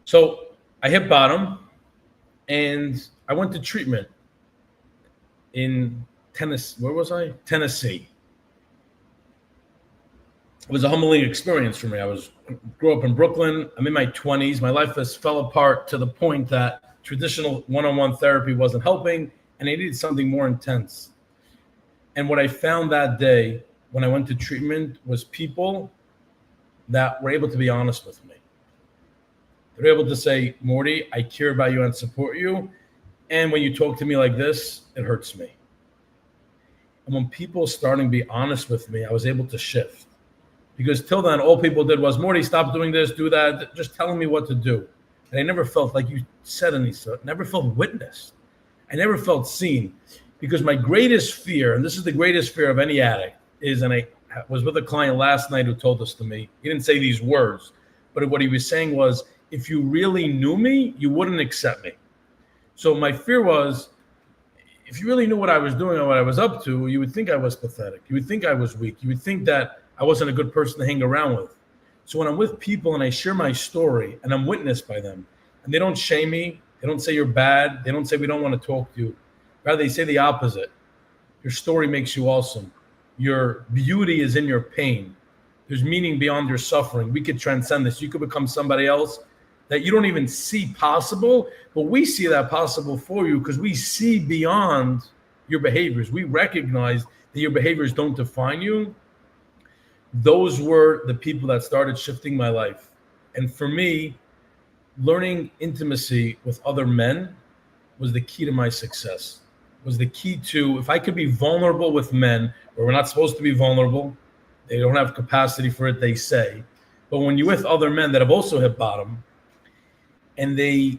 So I hit bottom and I went to treatment in Tennessee. Where was I? Tennessee. It was a humbling experience for me. Grew up in Brooklyn. I'm in my 20s. My life has fell apart to the point that traditional one-on-one therapy wasn't helping, and I needed something more intense. And what I found that day when I went to treatment was people that were able to be honest with me. They were able to say, Mordy, I care about you and support you. And when you talk to me like this, it hurts me. And when people started to be honest with me, I was able to shift. Because till then, all people did was, Mordy, stop doing this, do that, just telling me what to do. And I never felt, like you said, Anissa, never felt witnessed. I never felt seen. Because my greatest fear, and this is the greatest fear of any addict, is, and I was with a client last night who told this to me. He didn't say these words, but what he was saying was, if you really knew me, you wouldn't accept me. So my fear was, if you really knew what I was doing or what I was up to, you would think I was pathetic. You would think I was weak. You would think that I wasn't a good person to hang around with. So when I'm with people and I share my story and I'm witnessed by them, and they don't shame me, they don't say you're bad, they don't say we don't want to talk to you. Rather, they say the opposite. Your story makes you awesome. Your beauty is in your pain. There's meaning beyond your suffering. We could transcend this. You could become somebody else that you don't even see possible, but we see that possible for you because we see beyond your behaviors. We recognize that your behaviors don't define you. Those were the people that started shifting my life. And for me, learning intimacy with other men was the key to my success, was the key to, if I could be vulnerable with men where we're not supposed to be vulnerable, they don't have capacity for it, they say. But when you're with other men that have also hit bottom, and the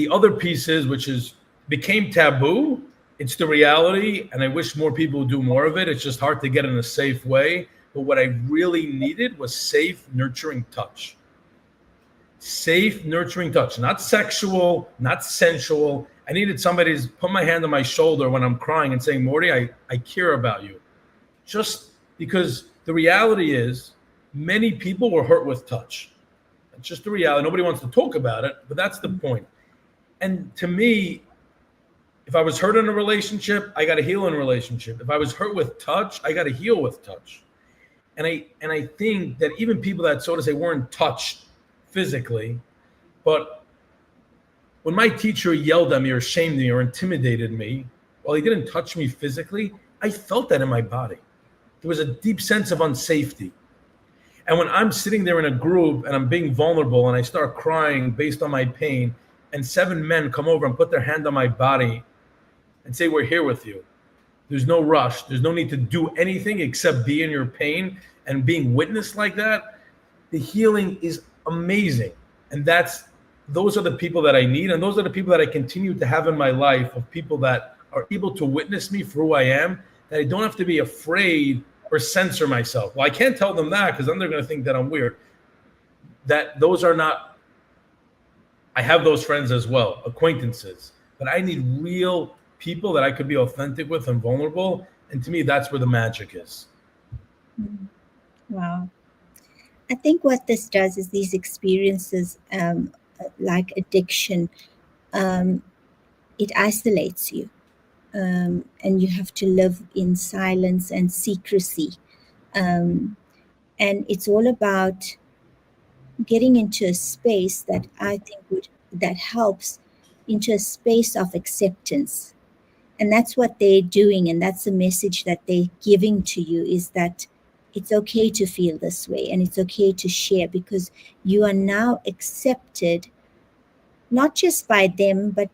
other pieces, which is became taboo, it's the reality, and I wish more people would do more of it. It's just hard to get in a safe way. But what I really needed was safe, nurturing touch. Safe, nurturing touch, not sexual, not sensual. I needed somebody to put my hand on my shoulder when I'm crying and saying, Mordy, I care about you. Just because the reality is many people were hurt with touch. It's just the reality. Nobody wants to talk about it, but that's the point. And to me, if I was hurt in a relationship, I got to heal in a relationship. If I was hurt with touch, I got to heal with touch. And I think that even people that, so to say, weren't touched physically, but when my teacher yelled at me or shamed me or intimidated me, while he didn't touch me physically, I felt that in my body. There was a deep sense of unsafety. And when I'm sitting there in a group and I'm being vulnerable and I start crying based on my pain, and 7 men come over and put their hand on my body and say, we're here with you. There's no rush. There's no need to do anything except be in your pain, and being witnessed like that, the healing is amazing. And those are the people that I need. And those are the people that I continue to have in my life, of people that are able to witness me for who I am, that I don't have to be afraid or censor myself. Well, I can't tell them that because then they're going to think that I'm weird. That those are not, I have those friends as well, acquaintances, but I need real people that I could be authentic with and vulnerable. And to me, that's where the magic is. Wow. I think what this does is these experiences, like addiction, it isolates you. And you have to live in silence and secrecy. And it's all about getting into a space that I think that helps, into a space of acceptance. And that's what they're doing. And that's the message that they're giving to you, is that it's okay to feel this way and it's okay to share, because you are now accepted, not just by them, but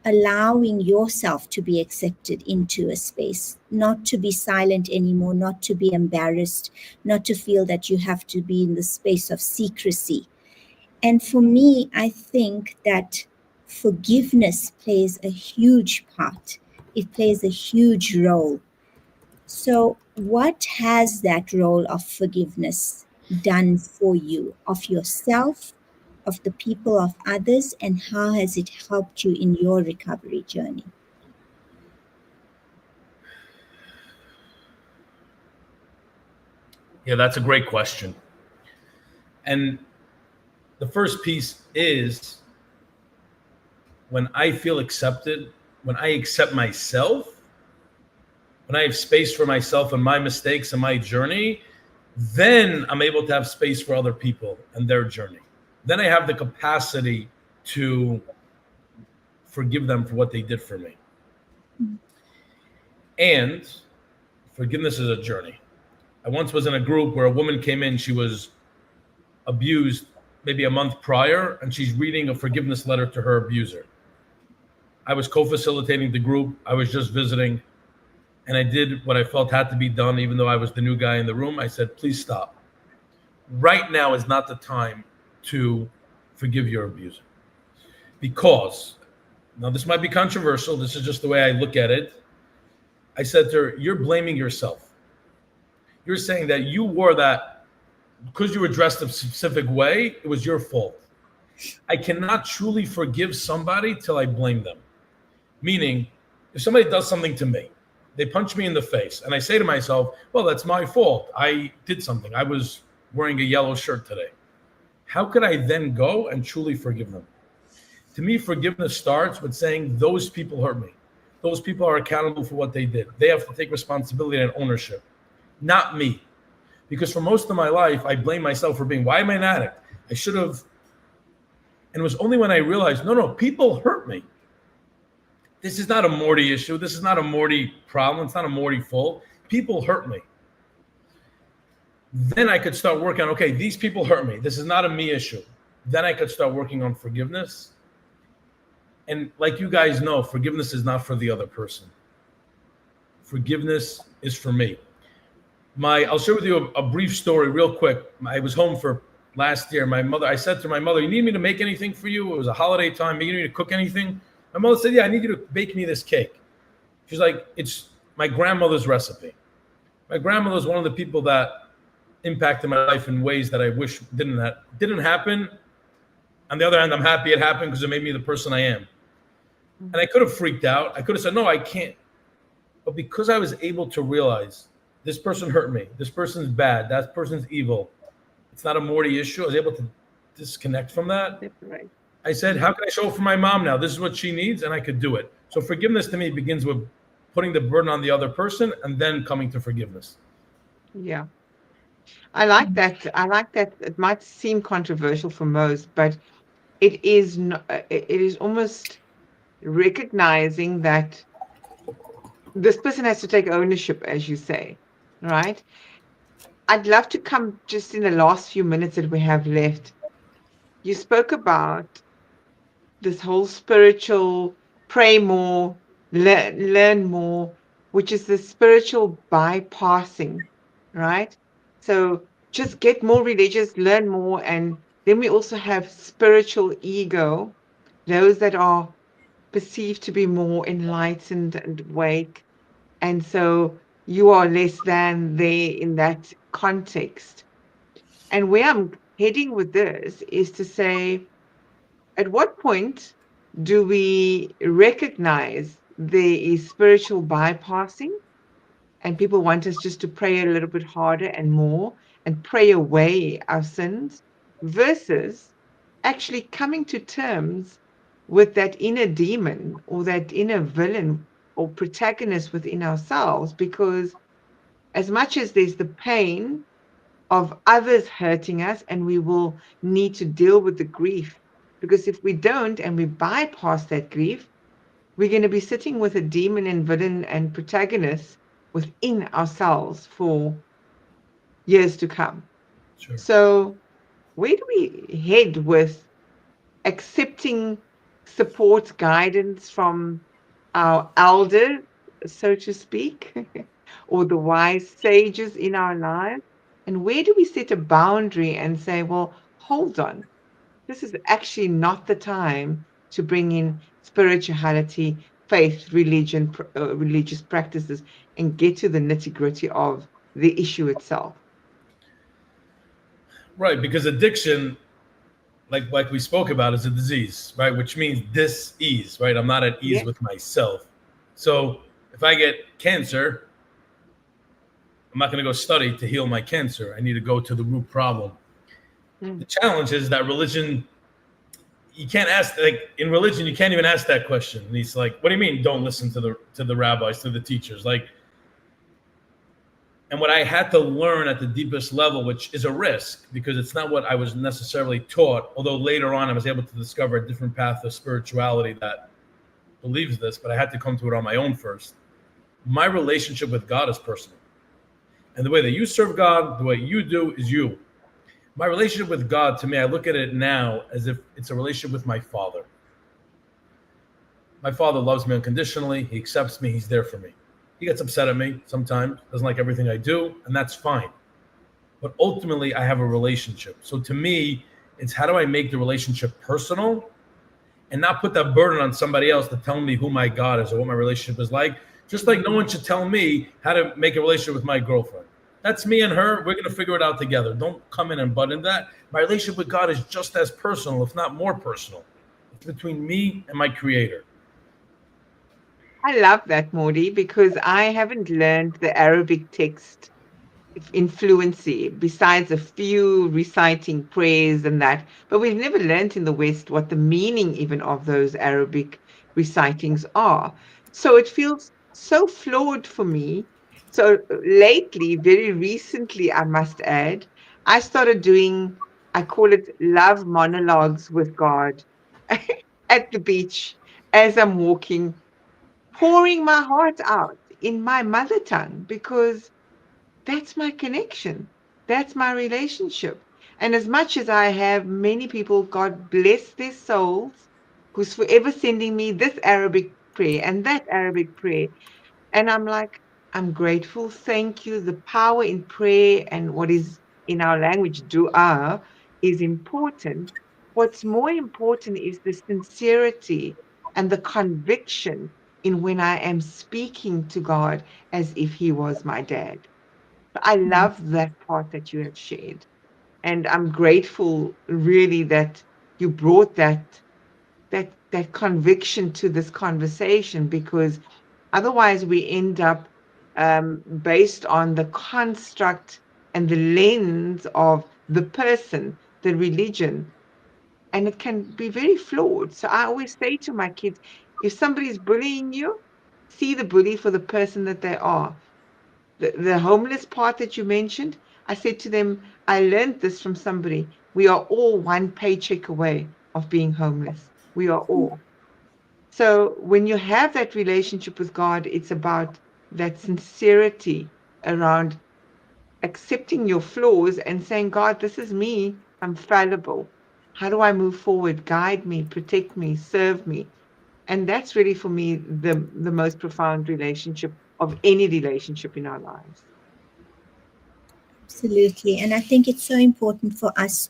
allowing yourself to be accepted into a space, not to be silent anymore, not to be embarrassed, not to feel that you have to be in the space of secrecy. And for me, I think that forgiveness plays a huge part. It plays a huge role. So what has that role of forgiveness done for you, of yourself, of the people, of others, and how has it helped you in your recovery journey? Yeah, that's a great question. And the first piece is, when I feel accepted, when I accept myself, when I have space for myself and my mistakes and my journey, then I'm able to have space for other people and their journey. Then I have the capacity to forgive them for what they did for me. Mm-hmm. And forgiveness is a journey. I once was in a group where a woman came in, she was abused maybe a month prior, and she's reading a forgiveness letter to her abuser. I was co-facilitating the group. I was just visiting, and I did what I felt had to be done, even though I was the new guy in the room. I said, please stop. Right now is not the time to forgive your abuser. Because, now this might be controversial, this is just the way I look at it. I said to her, you're blaming yourself. You're saying that you wore that because you were dressed a specific way, it was your fault. I cannot truly forgive somebody till I blame them. Meaning, if somebody does something to me, they punch me in the face, and I say to myself, well, that's my fault. I did something. I was wearing a yellow shirt today. How could I then go and truly forgive them? To me, forgiveness starts with saying, those people hurt me. Those people are accountable for what they did. They have to take responsibility and ownership, not me. Because for most of my life, I blame myself for why am I an addict? I should have. And it was only when I realized, no, people hurt me. This is not a Mordy issue. This is not a Mordy problem. It's not a Mordy fault. People hurt me. Then I could start working on, okay, these people hurt me. This is not a me issue. Then I could start working on forgiveness. And like you guys know, forgiveness is not for the other person. Forgiveness is for me. I'll share with you a brief story real quick. I was home for last year. I said to my mother, you need me to make anything for you? It was a holiday time. You need me to cook anything? My mother said, yeah, I need you to bake me this cake. She's like, it's my grandmother's recipe. My grandmother was one of the people that impacted my life in ways that I wish didn't happen. On the other hand, I'm happy it happened because it made me the person I am. And I could have freaked out. I could have said, no, I can't. But because I was able to realize this person hurt me, this person's bad, that person's evil, it's not a Mordy issue, I was able to disconnect from that. Right. I said, how can I show up for my mom now? This is what she needs, and I could do it. So forgiveness to me begins with putting the burden on the other person and then coming to forgiveness. Yeah. I like that. I like that. It might seem controversial for most, but it is it is almost recognizing that this person has to take ownership, as you say, right? I'd love to come just in the last few minutes that we have left. You spoke about this whole spiritual pray more, learn more, which is the spiritual bypassing, right? So just get more religious, learn more. And then we also have spiritual ego, those that are perceived to be more enlightened and awake. And so you are less than there in that context. And where I'm heading with this is to say, at what point do we recognize there is spiritual bypassing and people want us just to pray a little bit harder and more and pray away our sins versus actually coming to terms with that inner demon or that inner villain or protagonist within ourselves? Because as much as there's the pain of others hurting us, and we will need to deal with the grief. Because if we don't and we bypass that grief, we're going to be sitting with a demon and villain and protagonist within ourselves for years to come. Sure. So, where do we head with accepting support, guidance from our elders, so to speak, or the wise sages in our lives? And where do we set a boundary and say, well, hold on, this is actually not the time to bring in spirituality, faith, religion, religious practices, and get to the nitty gritty of the issue itself? Right, because addiction, like we spoke about, is a disease, right? Which means dis-ease, right? I'm not at ease Yes. with myself. So if I get cancer, I'm not going to go study to heal my cancer. I need to go to the root problem. The Mm. challenge is that religion, you can't ask, like in religion, you can't even ask that question. And he's like, what do you mean don't listen to the rabbis, to the teachers? Like, and what I had to learn at the deepest level, which is a risk because it's not what I was necessarily taught, although later on I was able to discover a different path of spirituality that believes this, but I had to come to it on my own first. My relationship with God is personal. And the way that you serve God, the way you do is you. My relationship with God, to me, I look at it now as if it's a relationship with my father. My father loves me unconditionally. He accepts me. He's there for me. He gets upset at me sometimes, doesn't like everything I do, and that's fine. But ultimately, I have a relationship. So to me, it's how do I make the relationship personal and not put that burden on somebody else to tell me who my God is or what my relationship is like. Just like no one should tell me how to make a relationship with my girlfriend. That's me and her. We're going to figure it out together. Don't come in and butt in that. My relationship with God is just as personal, if not more personal. It's between me and my creator. I love that, Mordy, because I haven't learned the Arabic text in fluency, besides a few reciting prayers and that. But we've never learned in the West what the meaning even of those Arabic recitings are. So it feels so flawed for me. So lately, very recently, I must add, I started doing, I call it love monologues with God at the beach as I'm walking, pouring my heart out in my mother tongue because that's my connection. That's my relationship. And as much as I have many people, God bless their souls, who's forever sending me this Arabic prayer and that Arabic prayer. And I'm like, I'm grateful. Thank you. The power in prayer and what is in our language, dua, is important. What's more important is the sincerity and the conviction in when I am speaking to God as if He was my dad. I love that part that you have shared. And I'm grateful really that you brought that conviction to this conversation, because otherwise we end up based on the construct and the lens of the person, the religion, and it can be very flawed. So I always say to my kids, if somebody's bullying you, see the bully for the person that they are. The homeless part that you mentioned, I said to them, I learned this from somebody. We are all one paycheck away of being homeless. We are all. So when you have that relationship with God, it's about that sincerity around accepting your flaws and saying, God, this is me. I'm fallible. How do I move forward? Guide me, protect me, serve me. And that's really for me the most profound relationship of any relationship in our lives. Absolutely. And I think it's so important for us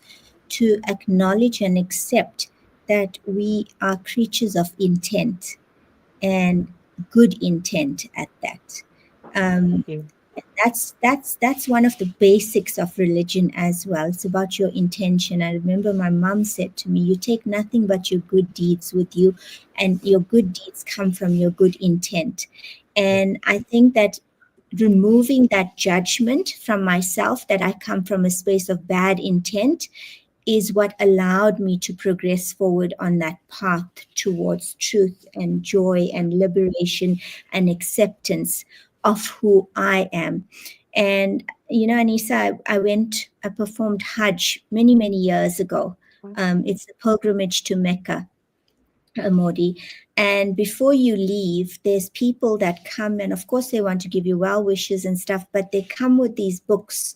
to acknowledge and accept that we are creatures of intent and good intent at that. Um, Yeah. that's one of the basics of religion as well. It's about your intention. I remember my mom said to me, you take nothing but your good deeds with you, and your good deeds come from your good intent. And I think that removing that judgment from myself that I come from a space of bad intent is what allowed me to progress forward on that path towards truth and joy and liberation and acceptance of who I am. And, Anissa, I performed Hajj many, many years ago. It's a pilgrimage to Mecca, Mordy. And before you leave, there's people that come, and of course, they want to give you well wishes and stuff, but they come with these books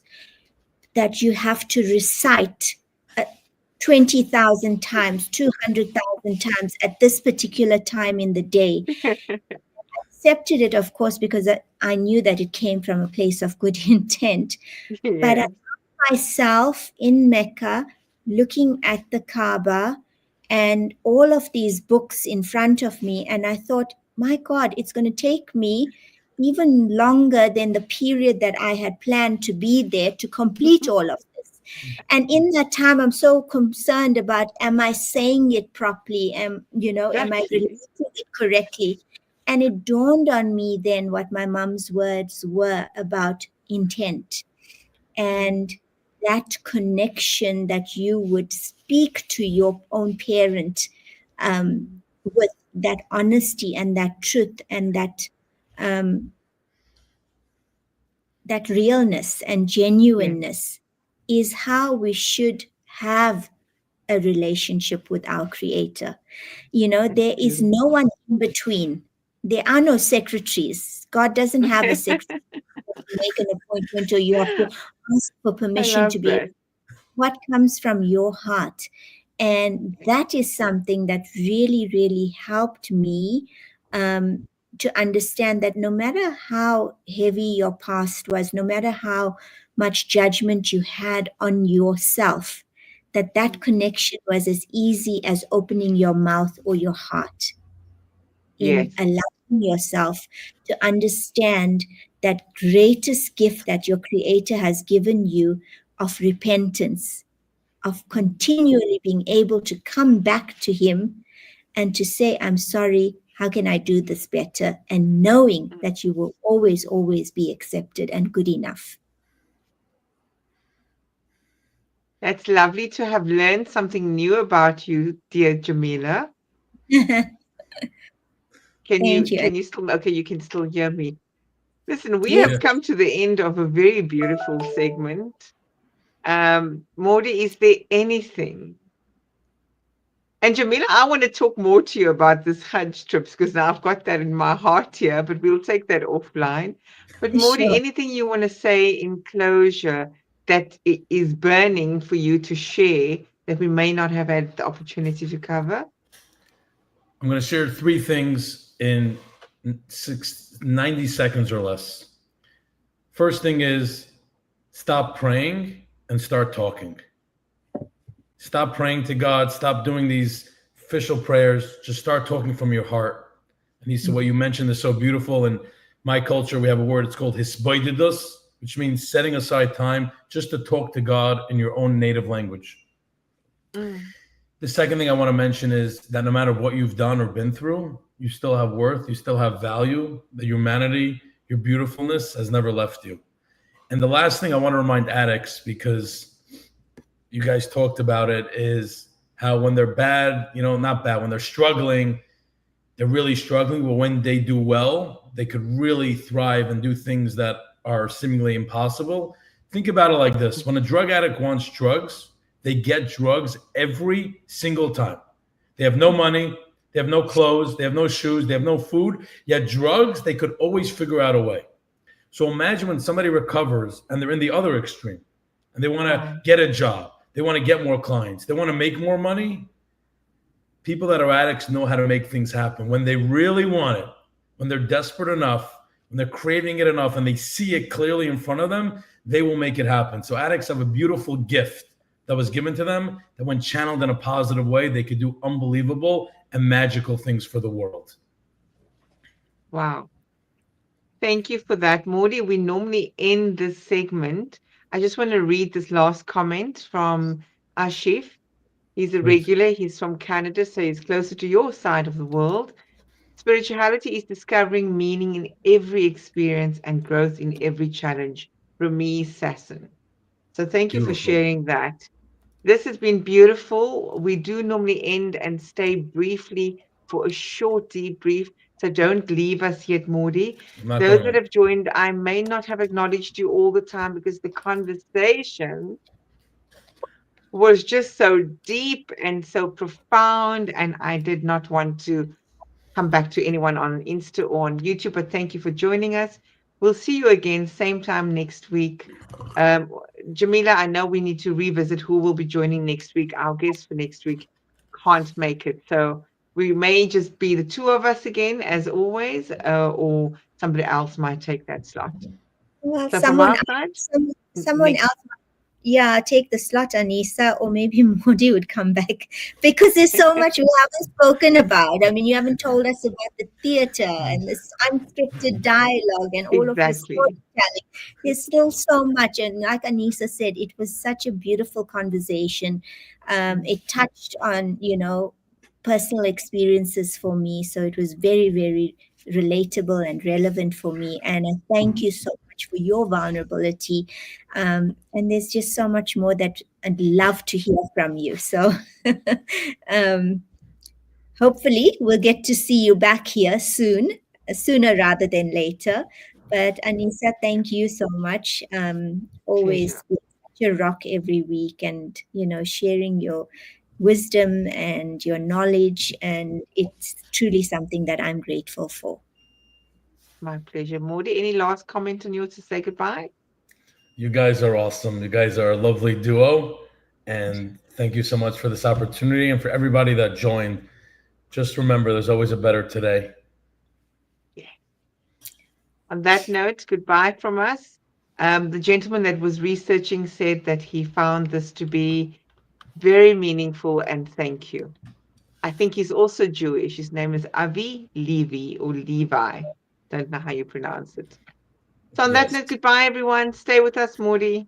that you have to recite 20,000 times, 200,000 times at this particular time in the day. Accepted it, of course, because I knew that it came from a place of good intent. But I Yes. found myself in Mecca looking at the Kaaba and all of these books in front of me. And I thought, my God, it's going to take me even longer than the period that I had planned to be there to complete all of this. And in that time, I'm so concerned about, am I saying it properly? Am I Exactly. relating it correctly? And it dawned on me then what my mom's words were about intent and that connection that you would speak to your own parent with that honesty and that truth and um, that realness and Yes. genuineness is how we should have a relationship with our creator. There is Absolutely. no one in between. There are no secretaries. God doesn't have a secretary to make an appointment, or you have to ask for I permission to love be able. that. What comes from your heart? And that is something that really, really helped me um, to understand that no matter how heavy your past was, no matter how much judgment you had on yourself, that connection was as easy as opening your mouth or your heart in Yes. allowing yourself to understand that greatest gift that your creator has given you of repentance, of continually being able to come back to him and to say, I'm sorry, how can I do this better? And knowing that you will always, always be accepted and good enough. That's lovely to have learned something new about you, dear Jamila. Thank you. Can you still, okay, you can still hear me. Listen, we Yes. have Yeah. come to the end of a very beautiful segment. Mordy, is there anything? And Jamila, I want to talk more to you about this Hajj trips because now I've got that in my heart here, but we'll take that offline. But Mordy, Sure. anything you want to say in closure that is burning for you to share that we may not have had the opportunity to cover? I'm going to share three things in 90 seconds or less. First thing is stop praying and start talking. Stop praying to God. Stop doing these official prayers. Just start talking from your heart. And he said, what you mentioned is so beautiful. In my culture, we have a word, it's called hisbaididus, which means setting aside time just to talk to God in your own native language. Mm. The second thing I want to mention is that no matter what you've done or been through, you still have worth, you still have value, the humanity, your beautifulness has never left you. And the last thing I want to remind addicts, because you guys talked about it, is how when they're bad, not bad, when they're struggling, they're really struggling, but when they do well, they could really thrive and do things that are seemingly impossible. Think about it like this. When a drug addict wants drugs, they get drugs every single time. They have no money, they have no clothes, they have no shoes, they have no food, yet drugs, they could always figure out a way. So imagine when somebody recovers and they're in the other extreme and they want to get a job, they want to get more clients, they want to make more money. People that are addicts know how to make things happen. When they really want it, when they're desperate enough, when they're craving it enough and they see it clearly in front of them, they will make it happen. So addicts have a beautiful gift that was given to them that when channeled in a positive way, they could do unbelievable and magical things for the world. Wow. Thank you for that, Mordy. We normally end this segment. I just want to read this last comment from Ashif. He's a regular. He's from Canada, so he's closer to your side of the world. Spirituality is discovering meaning in every experience and growth in every challenge. Rami Sasson. So thank you for sharing that. This has been beautiful. We do normally end and stay briefly for a short debrief. So don't leave us yet, Mordy. Those that have joined, I may not have acknowledged you all the time because the conversation was just so deep and so profound, and I did not want to come back to anyone on Insta or on YouTube, but thank you for joining us. We'll see you again, same time next week. Jamila, I know we need to revisit who will be joining next week. Our guest for next week can't make it. So we may just be the two of us again, as always, or somebody else might take that slot. Well, So someone else, yeah, take the slot, Anissa, or maybe Mordy would come back because there's so much we haven't spoken about. I mean, you haven't told us about the theater and this unscripted dialogue and all of your storytelling. There's still so much. And like Anissa said, it was such a beautiful conversation. It touched on, personal experiences for me. So it was very, very relatable and relevant for me. And I thank you so much for your vulnerability. And there's just so much more that I'd love to hear from you. So hopefully we'll get to see you back here soon, sooner rather than later. But Anissa, thank you so much. Always such a rock every week, and sharing your wisdom and your knowledge, and it's truly something that I'm grateful for. My pleasure. Mordy, any last comment on yours to say goodbye? You guys are awesome. You guys are a lovely duo. And thank you so much for this opportunity. And for everybody that joined, just remember there's always a better today. Yeah. On that note, goodbye from us. The gentleman that was researching said that he found this to be very meaningful, and thank you. I think he's also Jewish. His name is Avi Levi or Levi. Don't know how you pronounce it. So on that note, goodbye, everyone. Stay with us, Mordy.